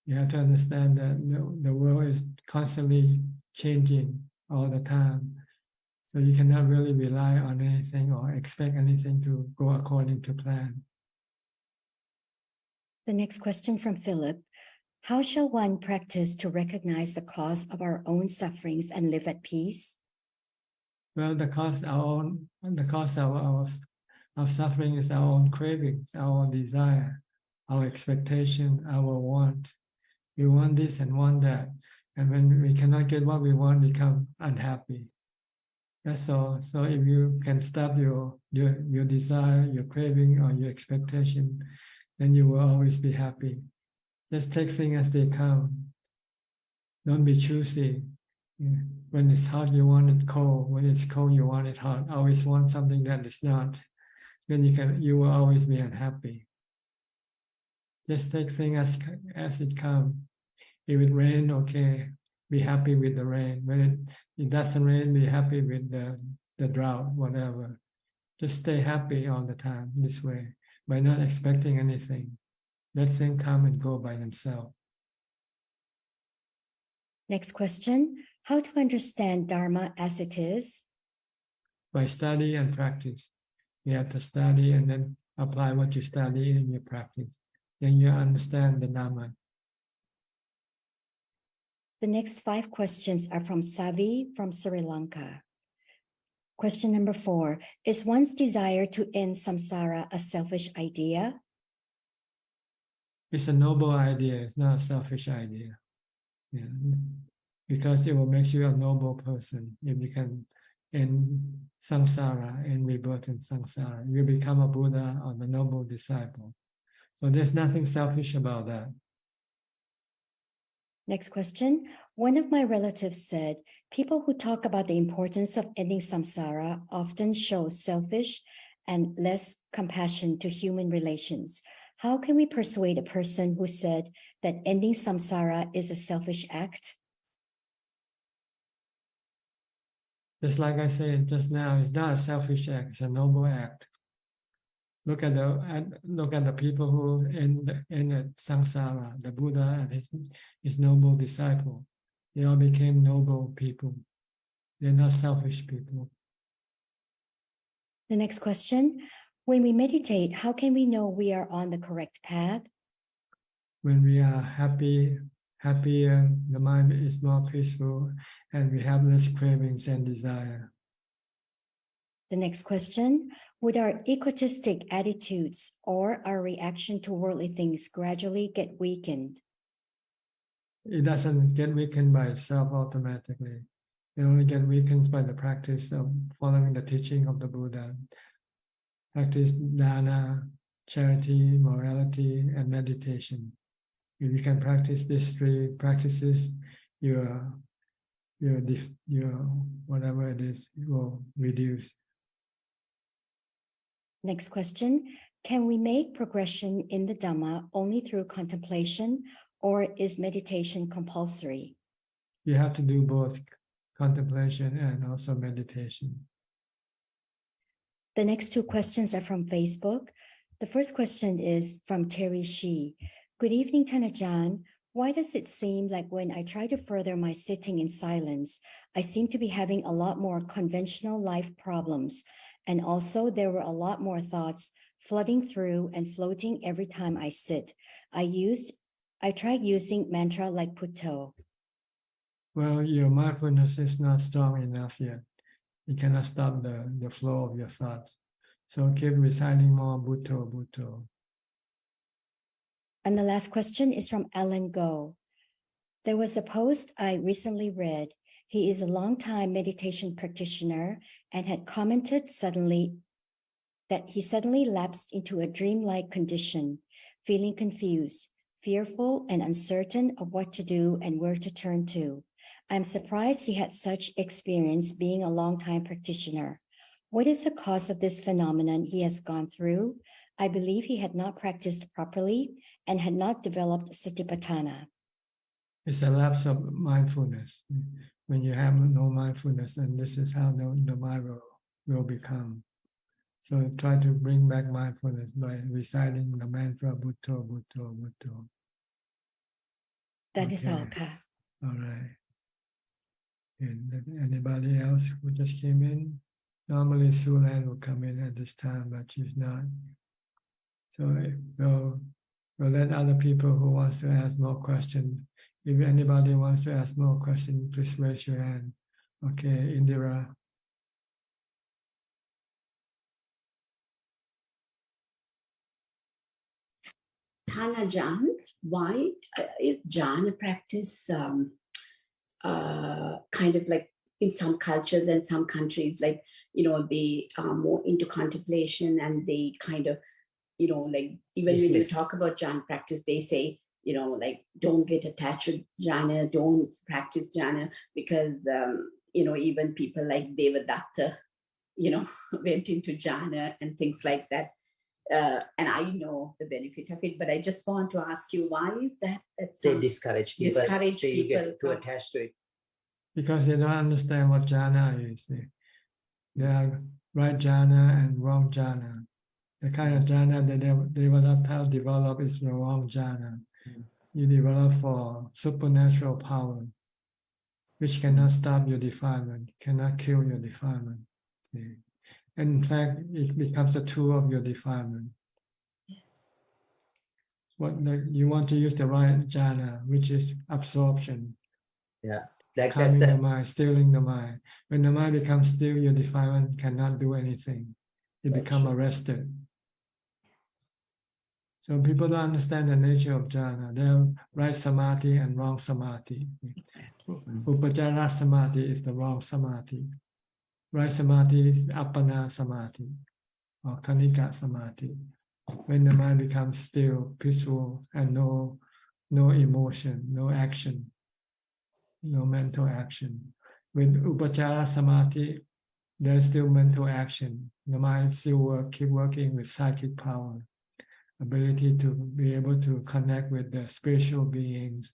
You have to understand that the world is constantly changing all the time. So you cannot really rely on anything or expect anything to go according to plan.
The next question from Philip. How shall one practice to recognize the cause of our own sufferings and live at peace?
Well, the cause of our suffering is our own cravings, our own desire, our expectation, our want. We want this and want that. And when we cannot get what we want, we become unhappy. That's all. So if you can stop your desire, your craving, or your expectation, then you will always be happy. Just take things as they come. Don't be choosy. When it's hot, you want it cold. When it's cold, you want it hot. Always want something that is not. Then you will always be unhappy. Just take things as it comes. If it rains, okay, be happy with the rain. When it doesn't rain, be happy with the drought, whatever. Just stay happy all the time this way, by not expecting anything. Let things come and go by themselves.
Next question. How to understand Dharma as it is?
By study and practice. You have to study and then apply what you study in your practice. Then you understand the Dhamma.
The next 5 questions are from Savi from Sri Lanka. Question number 4. Is one's desire to end samsara a selfish idea?
It's a noble idea. It's not a selfish idea. Yeah. Because it will make you a noble person. If you can end samsara and rebirth in samsara, you become a Buddha or the noble disciple. So there's nothing selfish about that.
Next question. One of my relatives said, people who talk about the importance of ending samsara often show selfish and less compassion to human relations. How can we persuade a person who said that ending samsara is a selfish act?
Just like I said just now, it's not a selfish act, it's a noble act. Look at the people who ended samsara, the Buddha and his noble disciple. They all became noble people. They're not selfish people.
The next question. When we meditate, how can we know we are on the correct path?
When we are happier, the mind is more peaceful, and we have less cravings and desire.
The next question. Would our egotistic attitudes or our reaction to worldly things gradually get weakened?
It doesn't get weakened by itself automatically. It only gets weakened by the practice of following the teaching of the Buddha. Practice dana, charity, morality, and meditation. If you can practice these three practices, your whatever it is will reduce.
Next question. Can we make progression in the Dhamma only through contemplation, or is meditation compulsory?
You have to do both contemplation and also meditation.
The next two questions are from Facebook. The first question is from Terry Shi. Good evening, Ajahn. Why does it seem like when I try to further my sitting in silence, I seem to be having a lot more conventional life problems? And also there were a lot more thoughts flooding through and floating every time I sit. I tried using mantra like Putto.
Well, your mindfulness is not strong enough yet. You cannot stop the flow of your thoughts. So keep reciting more Bhutto, Bhutto.
And the last question is from Alan Go. There was a post I recently read. He is a long-time meditation practitioner and had commented that he suddenly lapsed into a dreamlike condition, feeling confused, fearful, and uncertain of what to do and where to turn to. I'm surprised he had such experience being a long-time practitioner. What is the cause of this phenomenon he has gone through? I believe he had not practiced properly and had not developed satipatthana.
It's a lapse of mindfulness. When you have no mindfulness, and this is how the mind will become. So try to bring back mindfulness by reciting the mantra Bhutto, Bhutto, Bhutto.
That is all, Ka.
All right. And anybody else who just came in? Normally Sulan will come in at this time, but she's not. So we'll let other people who wants to ask more questions. If anybody wants to ask more questions, please raise your hand. Okay, Indira.
Ajahn, why is jhana practice kind of like in some cultures and some countries, like, they are more into contemplation and they kind of, like even when you talk about jhana practice, they say, like don't get attached to jhana, don't practice jhana because, even people like Devadatta, went into jhana and things like that. And I know the benefit of it, but I just want to ask you, why is that?
They discourage people.
Discourage
so you
people
get too attached to it.
Because they don't understand what jhana is. There are right jhana and wrong jhana. The kind of jhana that Devadatta develop is the wrong jhana. You develop for supernatural power, which cannot stop your defilement, cannot kill your defilement. Okay. And in fact, it becomes a tool of your defilement. You want to use the right jhana, which is absorption.
Yeah, like
calming the mind, stilling the mind. When the mind becomes still, your defilement cannot do anything. You become arrested. So people don't understand the nature of jhana. There are right samadhi and wrong samadhi. Upajjhara samadhi is the wrong samadhi. Right samadhi is appana samadhi or kanika samadhi. When the mind becomes still, peaceful, and no emotion, no action, no mental action. With upajjhara samadhi, there is still mental action. The mind still keep working with psychic power, ability to be able to connect with the spiritual beings,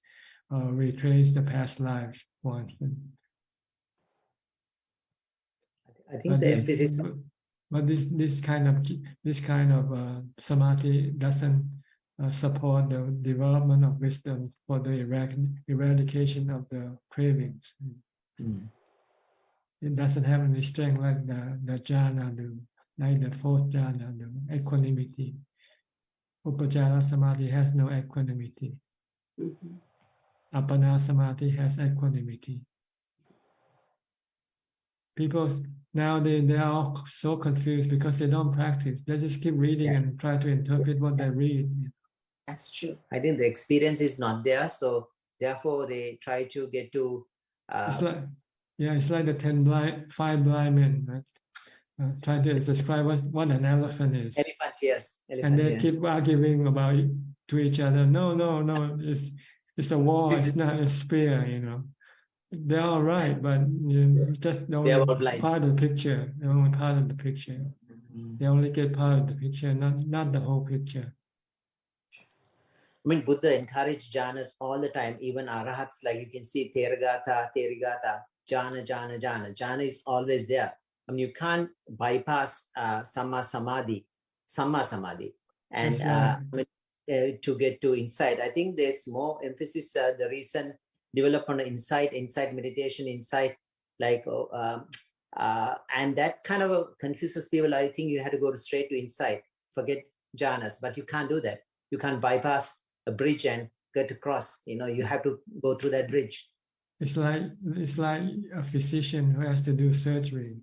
retrace the past lives, for instance.
I think the emphasis.
But this kind of samadhi doesn't support the development of wisdom for the eradication of the cravings. It doesn't have any strength like the jhana do, like the fourth jhana do, equanimity. Upajjhara samadhi has no equanimity. Appana samadhi has equanimity. People now they are all so confused because they don't practice. They just keep reading and try to interpret what they read.
That's true.
I think the experience is not there, so therefore they try to get to.
It's like the 5 blind men, right? Trying to describe what an elephant is.
Elephant, yes.
And
Elephant,
they
yeah.
keep arguing about it to each other. No, it's a wall, it's not a spear, you know. They're all right, but you just
They're all
don't
blind.
part of the picture. They're only part of the picture. They only get part of the picture, not the whole picture.
I mean, Buddha encouraged jhanas all the time, even arahats, like you can see Theragata, jhana, jhana, jhana. Jhana is always there. I mean, you can't bypass samma samadhi. And
That's right.
to get to insight, I think there's more emphasis, the recent development on insight meditation, insight, like, and that kind of confuses people. I think you have to go straight to insight, forget jhanas, but you can't do that. You can't bypass a bridge and get across. You know, you have to go through that bridge.
It's like a physician who has to do surgery.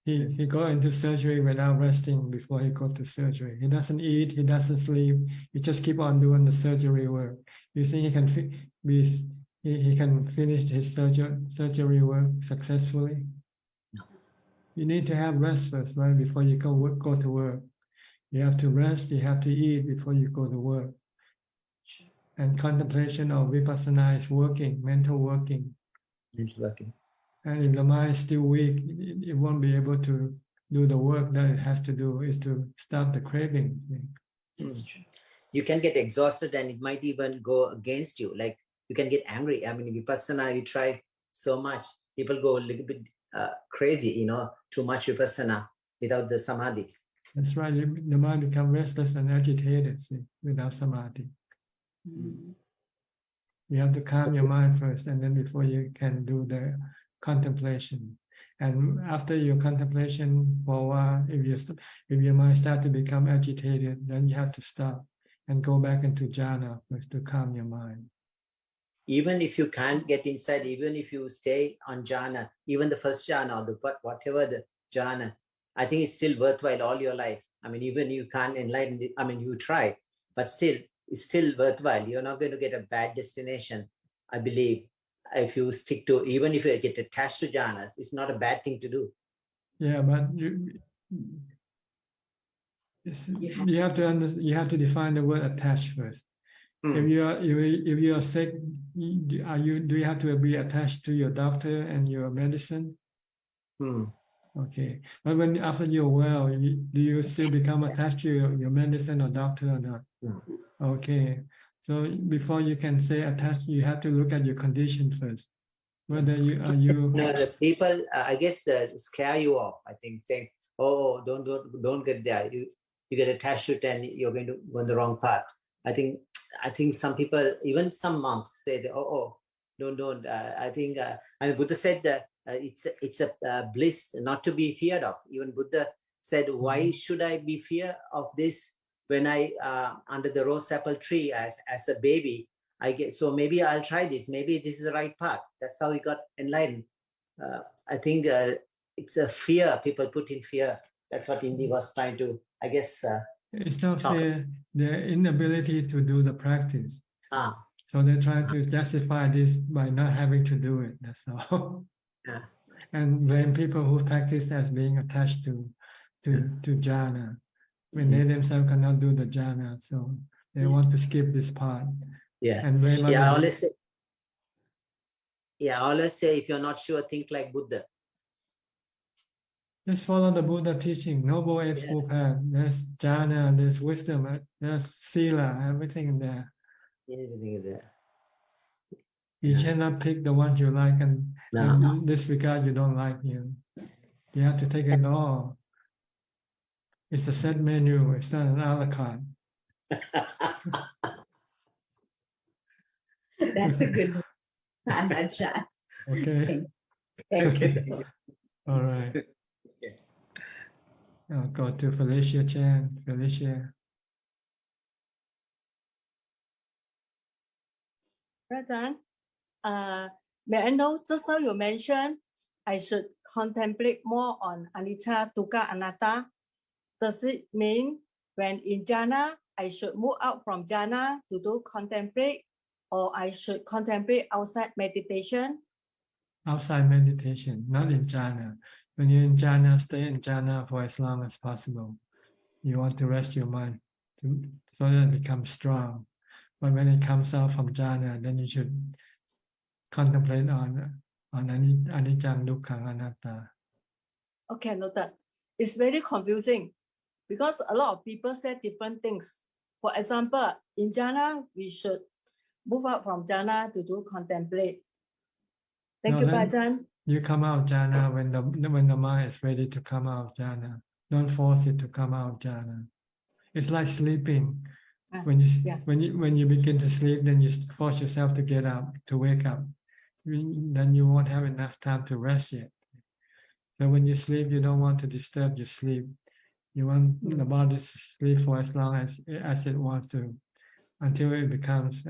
He go into surgery without resting before he go to surgery. He doesn't eat, he doesn't sleep. He just keep on doing the surgery work. You think he can he can finish his surgery work successfully? You need to have rest first, right? Before you go to work. You have to rest, you have to eat before you go to work. And contemplation of vipassana is working, mental working. And if the mind is still weak, it won't be able to do the work that it has to do, is to stop the craving.
It's true. You can get exhausted and it might even go against you. Like you can get angry. I mean, vipassana, you try so much, people go a little bit crazy, you know, too much vipassana without the samadhi.
That's right. The mind becomes restless and agitated without samadhi. You have to calm your mind first, and then before you can do the contemplation. And after your contemplation for a while, if your mind starts to become agitated, then you have to stop and go back into jhana first to calm your mind.
Even if you can't get inside, even if you stay on jhana, even the first jhana or whatever the jhana, I think it's still worthwhile all your life. I mean, even you can't enlighten, you try, but still, it's still worthwhile. You're not going to get a bad destination, I believe. If you stick to, even if you get attached to jhanas, it's not a bad thing to do.
Yeah, but you have to define the word attached first. If you are sick, do you have to be attached to your doctor and your medicine? Okay, but after you're well, do you still become attached to your medicine or doctor or not? Okay, so before you can say attached, you have to look at your condition first. Whether
the people, I guess, scare you off. I think saying, "Oh, don't get there. You get attached to it, and you're going to go on the wrong path." I think some people, even some monks, say, "Oh, don't." I think, and Buddha said that it's a bliss not to be feared of. Even Buddha said, "Why should I be fear of this when I under the rose apple tree as a baby? So maybe I'll try this. Maybe this is the right path." That's how he got enlightened. I think it's a fear. People put in fear. That's what Indy was trying to, I guess.
It's not fear. Their inability to do the practice. So they're trying to justify this by not having to do it. That's all. And blame people who practice as being attached to jhana, when they themselves cannot do the jhana. So they want to skip this part.
I always say, if you're not sure, think like Buddha.
Just follow the Buddha teaching, Noble Eightfold Path. There's jhana, there's wisdom, there's sila, everything in there.
Everything is there.
You cannot pick the ones you like and disregard you don't like. You have to take it all. It's a set menu. It's not an a la carte.
That's a good one, Ajahn.
Okay.
Thank you.
All right. I'll go to Felicia Chan. Felicia.
Ajahn, may I know, just now you mentioned I should contemplate more on anicca, dukkha, anatta. Does it mean when in jhana, I should move out from jhana to do contemplate, or I should contemplate outside meditation?
Outside meditation, not in jhana. When you're in jhana, stay in jhana for as long as possible. You want to rest your mind so that it becomes strong. But when it comes out from jhana, then you should contemplate on anicca, dukkha, anatta.
Okay, noted. It's very confusing because a lot of people say different things. For example, in jhana, we should move out from jhana to do contemplate. Thank you,
then
Ajahn.
you come out of jhana when the mind is ready to come out of jhana. Don't force it to come out of jhana. It's like sleeping. When you begin to sleep, then you force yourself to get up, to wake up. Then you won't have enough time to rest yet. So when you sleep, you don't want to disturb your sleep. You want the body to sleep for as long as it wants to, until it becomes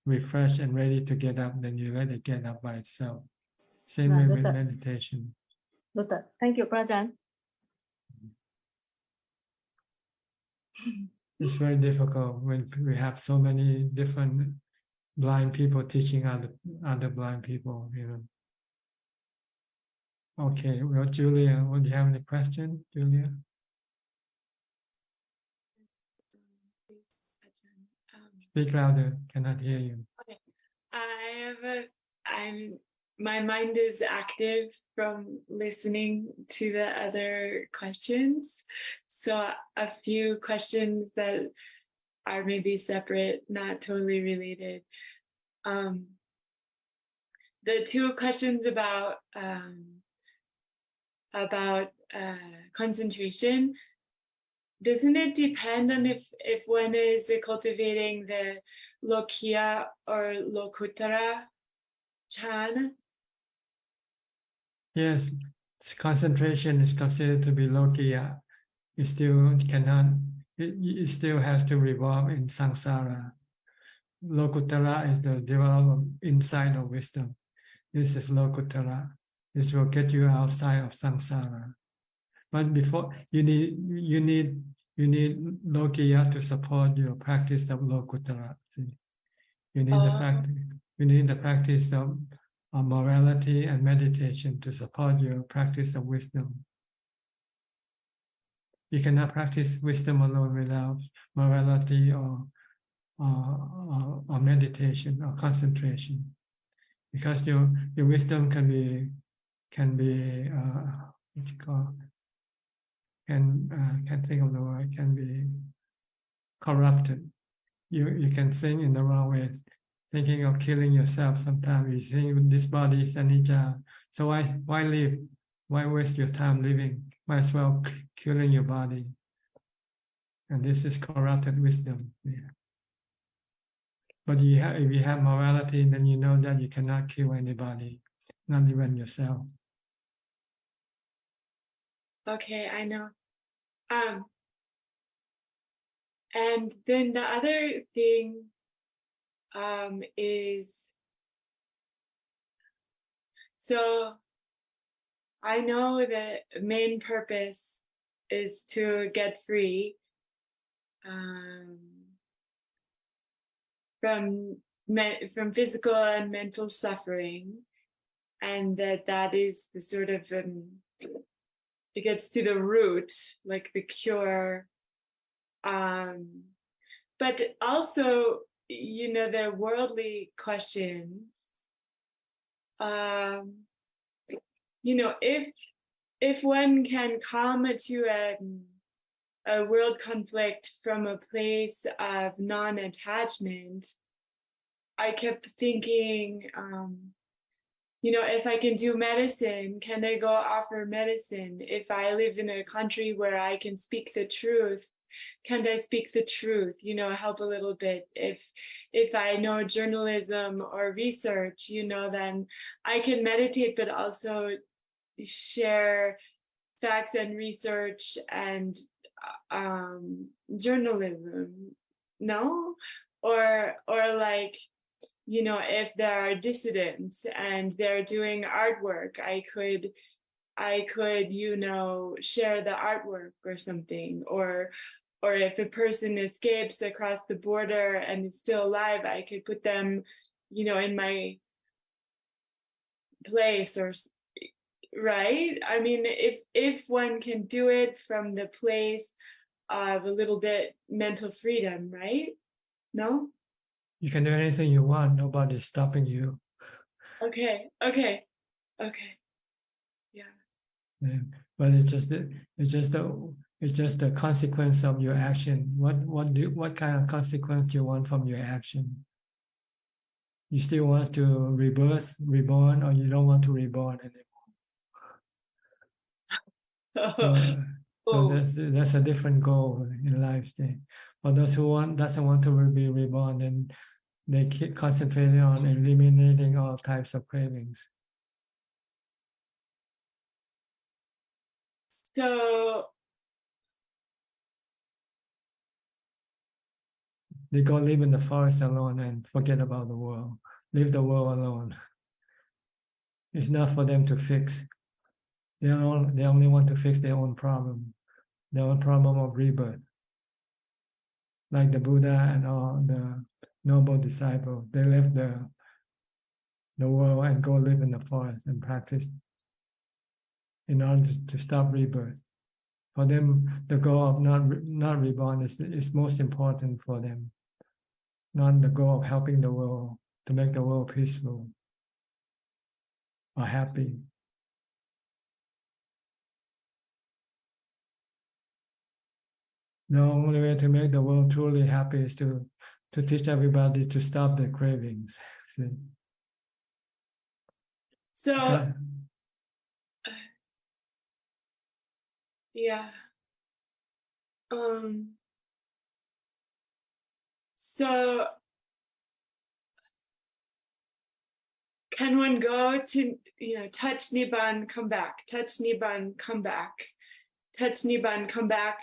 refreshed and ready to get up. Then you let it get up by itself. Same way with meditation.
Noted. Thank you, Ajahn.
It's very difficult when we have so many different blind people teaching other blind people, you know. Okay, well, Julia, do you have any question, Julia? Speak louder, cannot hear you.
Okay. My mind is active from listening to the other questions. So a few questions that are maybe separate, not totally related. The two questions about concentration, doesn't it depend on if one is cultivating the Lokiya or Lokuttara Chan?
Yes, concentration is considered to be Lokiya. It still cannot, it still has to revolve in samsara. Lokuttara is the development insight of wisdom. This is Lokuttara. This will get you outside of samsara. But before you need Lokiya to support your practice of Lokuttara. You need the practice of morality and meditation to support your practice of wisdom. You cannot practice wisdom alone without morality or meditation or concentration, because your wisdom can be what you call can't think of the word, can be corrupted. You can think in the wrong way, thinking of killing yourself. Sometimes you think this body is anicca, so why live? Why waste your time living? Might as well killing your body. And this is corrupted wisdom. Yeah. But if you have morality, then you know that you cannot kill anybody, not even yourself.
Okay, I know. And then the other thing is, so I know the main purpose is to get free from physical and mental suffering, and that is the sort of it gets to the root, like the cure. But also, you know, the worldly questions. You know, if one can come to a world conflict from a place of non-attachment, I kept thinking, you know, if I can do medicine, can I go offer medicine? If I live in a country where I can speak the truth, can I speak the truth? You know, help a little bit. If I know journalism or research, you know, then I can meditate, but also share facts and research and journalism. No, or like, you know, if there are dissidents and they're doing artwork, I could, you know, share the artwork or something, or if a person escapes across the border and is still alive, I could put them, you know, in my place, or right? I mean, if one can do it from the place of a little bit mental freedom, right? No?
You can do anything you want. Nobody's stopping you.
Okay, okay, okay. Yeah.
Yeah. But it's just the consequence of your action. What kind of consequence you want from your action? You still want to reborn, or you don't want to reborn anymore? So that's a different goal in life. For those who doesn't want to be reborn, then they keep concentrating on eliminating all types of cravings.
So
They go live in the forest alone and forget about the world. Leave the world alone. It's not for them to fix. They only want to fix their own problem of rebirth. Like the Buddha and all the noble disciples, they left the world and go live in the forest and practice in order to stop rebirth. For them, the goal of not reborn is most important for them, not the goal of helping the world, to make the world peaceful or happy. The only way to make the world truly happy is to teach everybody to stop their cravings. See?
So yeah. So can one go to, touch Nibbana, come back, touch Nibbana, come back, touch Nibbana, come back?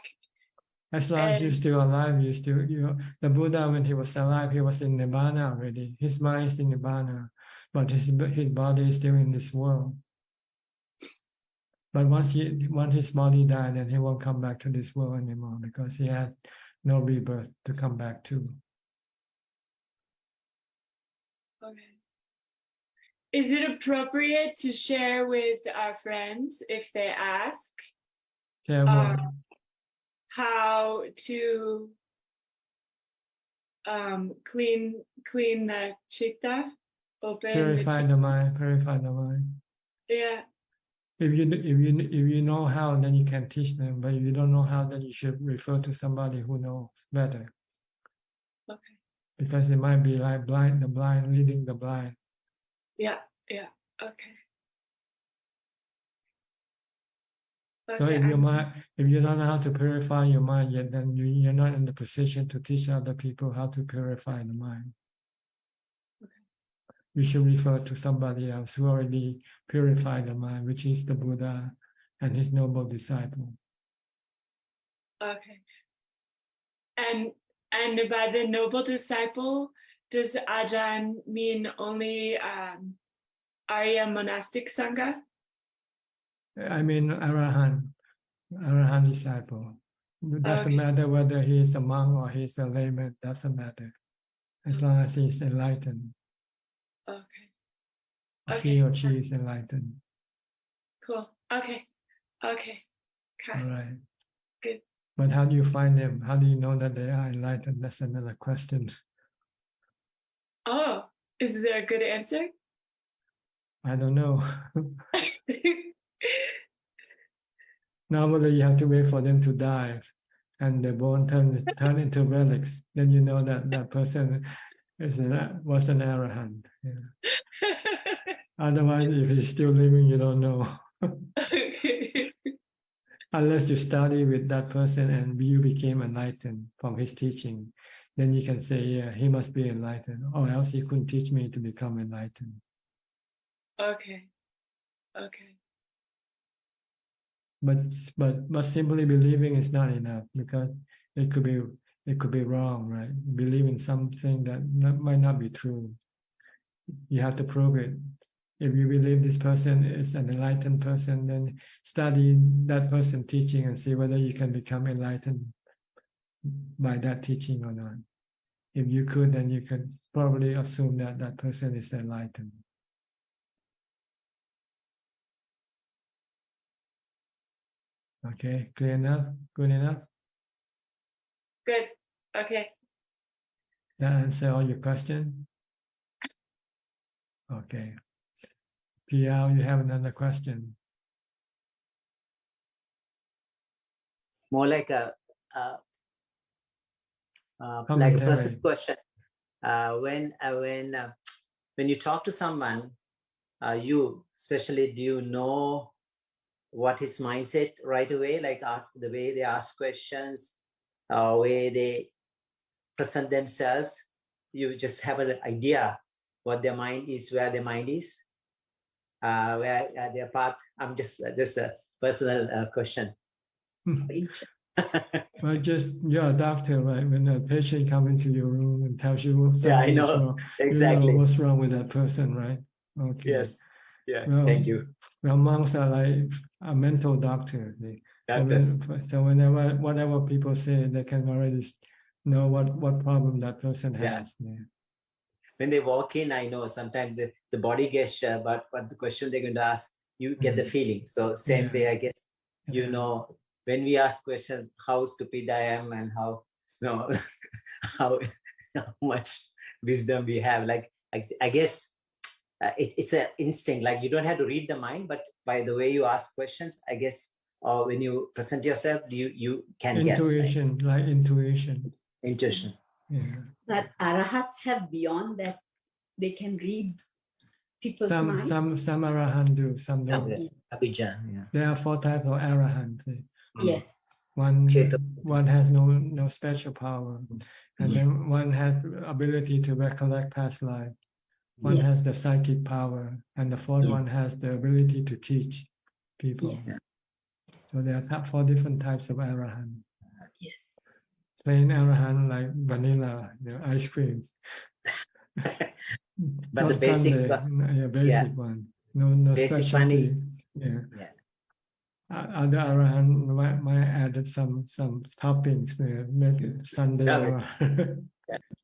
As long as you're still alive, the Buddha, when he was alive, he was in Nibbana already. His mind is in Nibbana, but his body is still in this world. But once his body died, then he won't come back to this world anymore because he has no rebirth to come back to.
Okay. Is it appropriate to share with our friends if they ask how to clean the chitta, open
Purify the mind.
Yeah.
If you know how, then you can teach them. But if you don't know how, then you should refer to somebody who knows better.
Okay.
Because it might be like the blind leading the blind.
Yeah. Okay.
So if you don't know how to purify your mind yet, then you're not in the position to teach other people how to purify the mind. You should refer to somebody else who already purified the mind, which is the Buddha and his noble disciple.
Okay. And by the noble disciple, does Ajahn mean only Arya monastic sangha?
I mean Arahant disciple. It doesn't matter whether he is a monk or he is a layman, doesn't matter. As long as he is enlightened.
Okay.
He or she is enlightened.
Cool. Okay.
All right.
Good.
But how do you find them? How do you know that they are enlightened? That's another question.
Oh, is there a good answer?
I don't know. Normally, you have to wait for them to die, and the bone turn into relics. Then you know that person was an arahant. Yeah. Otherwise, if he's still living, you don't know. Unless you study with that person and you became enlightened from his teaching, then you can say, yeah, he must be enlightened, or else he couldn't teach me to become enlightened.
Okay.
But simply believing is not enough, because it could be wrong, right? Believe in something that might not be true. You have to prove it. If you believe this person is an enlightened person, then study that person teaching and see whether you can become enlightened by that teaching or not. If you could, then you could probably assume that that person is enlightened. Okay, clear enough? Good enough?
Good. Okay.
That answer all your question? Okay. PL, you have another question?
More like a personal question. When you talk to someone, you especially, do you know what his mindset right away? Like the way they ask questions, way they present themselves. You just have an idea what their mind is, where their mind is, where their path. I'm just a personal question.
Well, you're a doctor, right? When a patient comes into your room and tells you
Yeah, I
something is
know.
wrong,
Exactly.
you know what's wrong with that person, right? Okay.
Yes. Yeah.
Well,
Thank you.
Well, monks are like a mental doctor. So whenever whatever people say, they can already know what problem that person has. Yeah.
When they walk in, I know sometimes the body gesture, but the question they're going to ask, you get the feeling. So same way, I guess, you know, when we ask questions, how stupid I am and how, you know, how much wisdom we have. Like, I guess it's an instinct. Like you don't have to read the mind, but by the way you ask questions, I guess, or when you present yourself, you can guess.
Intuition, right? Like intuition.
Intuition.
Yeah.
But arahats have beyond that. They can read people's mind.
Some arahant do, some don't.
Abhijato, yeah.
There are 4 types of arahant.
Yes.
One has no special power, and then one has ability to recollect past life. One has the psychic power, and the 4th one has the ability to teach people. So there are 4 different types of arahant. Plain arahant like vanilla, ice cream.
But the basic,
basic one. No
basic
specialty. Other arahant might add some toppings, make it Sunday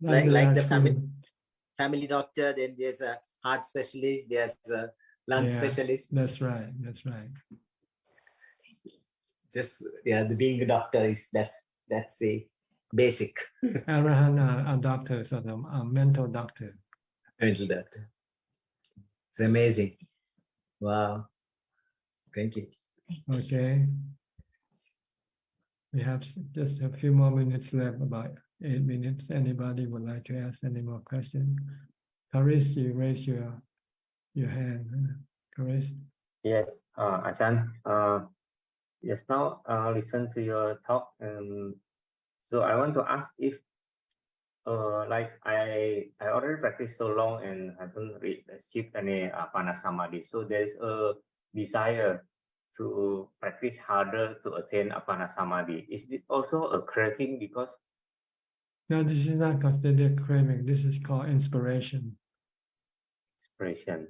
like the family doctor. Then there's a heart specialist. There's a lung specialist.
That's right.
Just the being a doctor is that's the basic.
Arahant are doctors, or mental doctor.
Mental doctor. It's amazing. Wow. Thank you.
Okay. We have just a few more minutes left, about 8 minutes. Anybody would like to ask any more questions? Karis, you raise your hand. Karis?
Yes, Ajahn. Just now, listen to your talk, so I want to ask if, like I already practice so long and haven't achieved any Apana-samadhi. So there's a desire to practice harder to attain Apana-samadhi. Is this also a craving? Because
no, this is not considered craving. This is called inspiration.
Inspiration.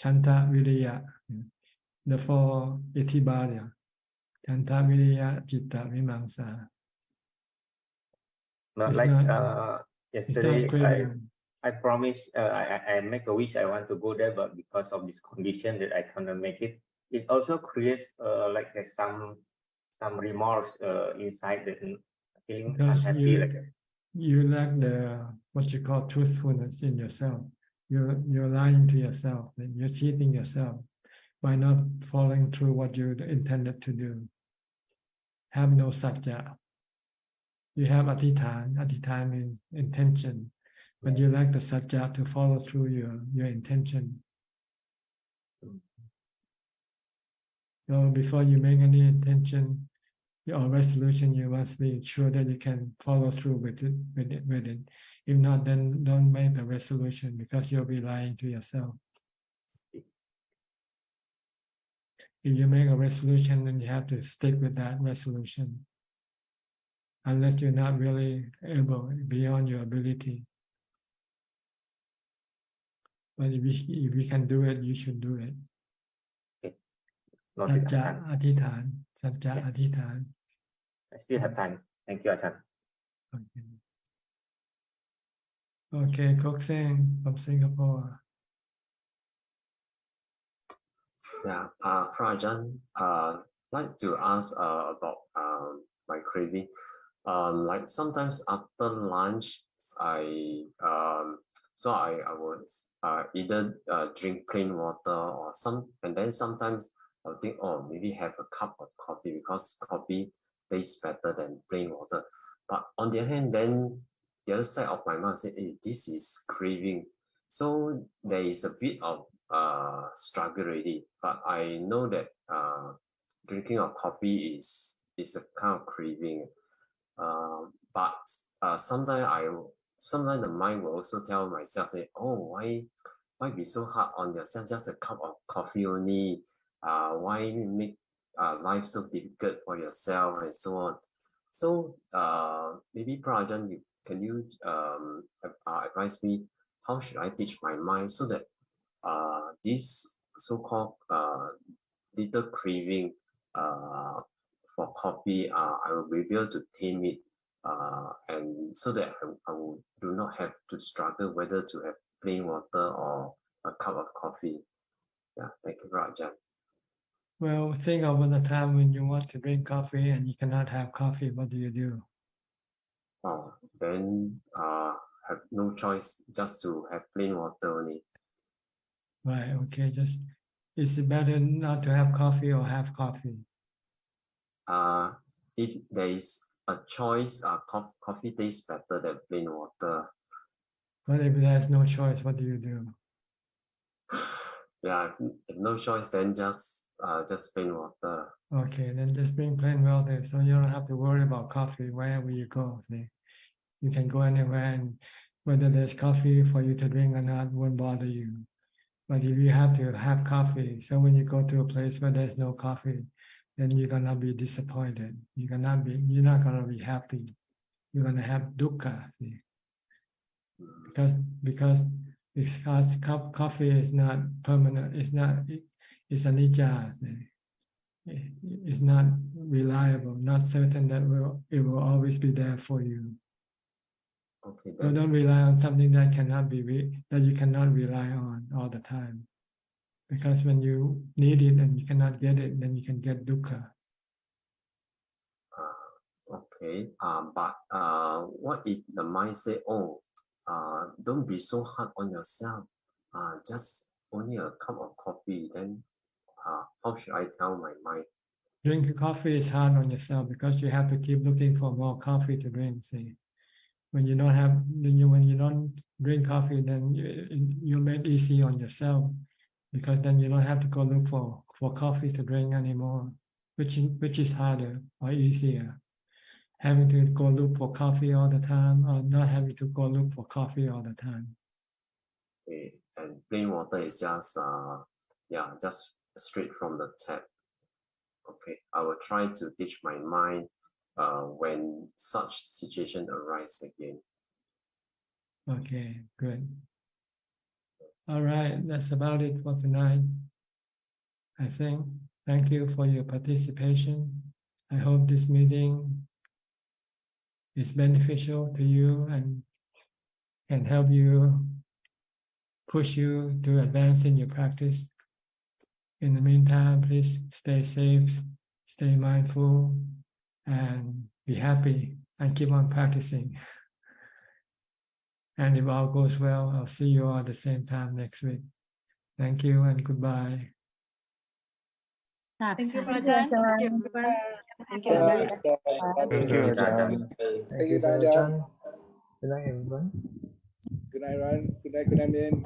Chanta Viriya. The 4 Itibhaya. Chanta Viriya Citta Vimamsa.
Not like yesterday, I promised, I make a wish I want to go there, but because of this condition that I cannot make it, it also creates like some remorse inside, the feeling unhappy.
You lack the what you call truthfulness in yourself. You're lying to yourself, and you're cheating yourself by not following through what you intended to do. Have no satya. You have atithan. Atithan means intention, but you lack the satya to follow through your intention. So before you make any intention or resolution, you must be sure that you can follow through with it. If not, then don't make the resolution, because you'll be lying to yourself. If you make a resolution, then you have to stick with that resolution, unless you're not really able, beyond your ability. But if you can do it, you should do it. Satya Adhithan. Satya Adhithan.
I still have time. Thank you, Ajahn.
Okay, Kok Seng from Singapore.
Yeah, from Ajahn, like to ask about my craving. Like sometimes after lunch, I would either drink plain water or and then sometimes I'll think, oh, maybe have a cup of coffee because coffee tastes better than plain water. But on the other hand, then the other side of my mind say, hey, this is craving. So there is a bit of struggle already. But I know that drinking of coffee is a kind of craving. But sometimes the mind will also tell myself, say, oh, why be so hard on yourself? Just a cup of coffee only. Why make life so difficult for yourself and so on? So maybe Prajan, can you advise me how should I teach my mind so that this so-called little craving for coffee, I will be able to tame it, and so that I do not have to struggle whether to have plain water or a cup of coffee. Yeah, thank you, Rajan.
Well, think of the time when you want to drink coffee and you cannot have coffee. What do you do?
Oh, then have no choice just to have plain water only.
Right. Okay. Is it better not to have coffee or have coffee?
If there is a choice, coffee tastes better than plain water.
But if there's no choice, what do you do?
Yeah, if no choice, then just plain water.
Okay, then just drink plain water, so you don't have to worry about coffee wherever you go. See, you can go anywhere, and whether there's coffee for you to drink or not won't bother you. But if you have to have coffee, so when you go to a place where there's no coffee, then you're gonna be disappointed. You're not gonna be happy. You're gonna have dukkha. See, because coffee is not permanent. It's anicca. It's not reliable. Not certain that it will always be there for you.
Okay.
So don't rely on something that you cannot rely on all the time. Because when you need it and you cannot get it, then you can get dukkha.
Okay. But what if the mind say, oh, don't be so hard on yourself. Just only a cup of coffee. Then how should I tell my mind?
Drinking coffee is hard on yourself because you have to keep looking for more coffee to drink. See, when you don't drink coffee, then you make it easy on yourself, because then you don't have to go look for coffee to drink anymore, which is harder or easier. Having to go look for coffee all the time, or not having to go look for coffee all the time.
Okay. And plain water is just just straight from the tap. Okay, I will try to teach my mind when such situation arise again.
Okay, good. All right, that's about it for tonight, I think. Thank you for your participation. I hope this meeting is beneficial to you and can help you, push you to advance in your practice. In the meantime, please stay safe, stay mindful, and be happy, and keep on practicing. And if all goes well, I'll see you all at the same time next week. Thank you and goodbye.
Thank you,
Thank you,
Rajan.
Ajahn.
Thank you, everyone.
Thank you, Ajahn.
Thank you, Ajahn. Good night, everyone.
Good night, Ron. Good night, Min.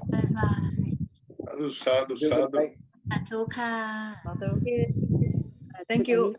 Sadhu, sadhu, sadhu.
Thank you.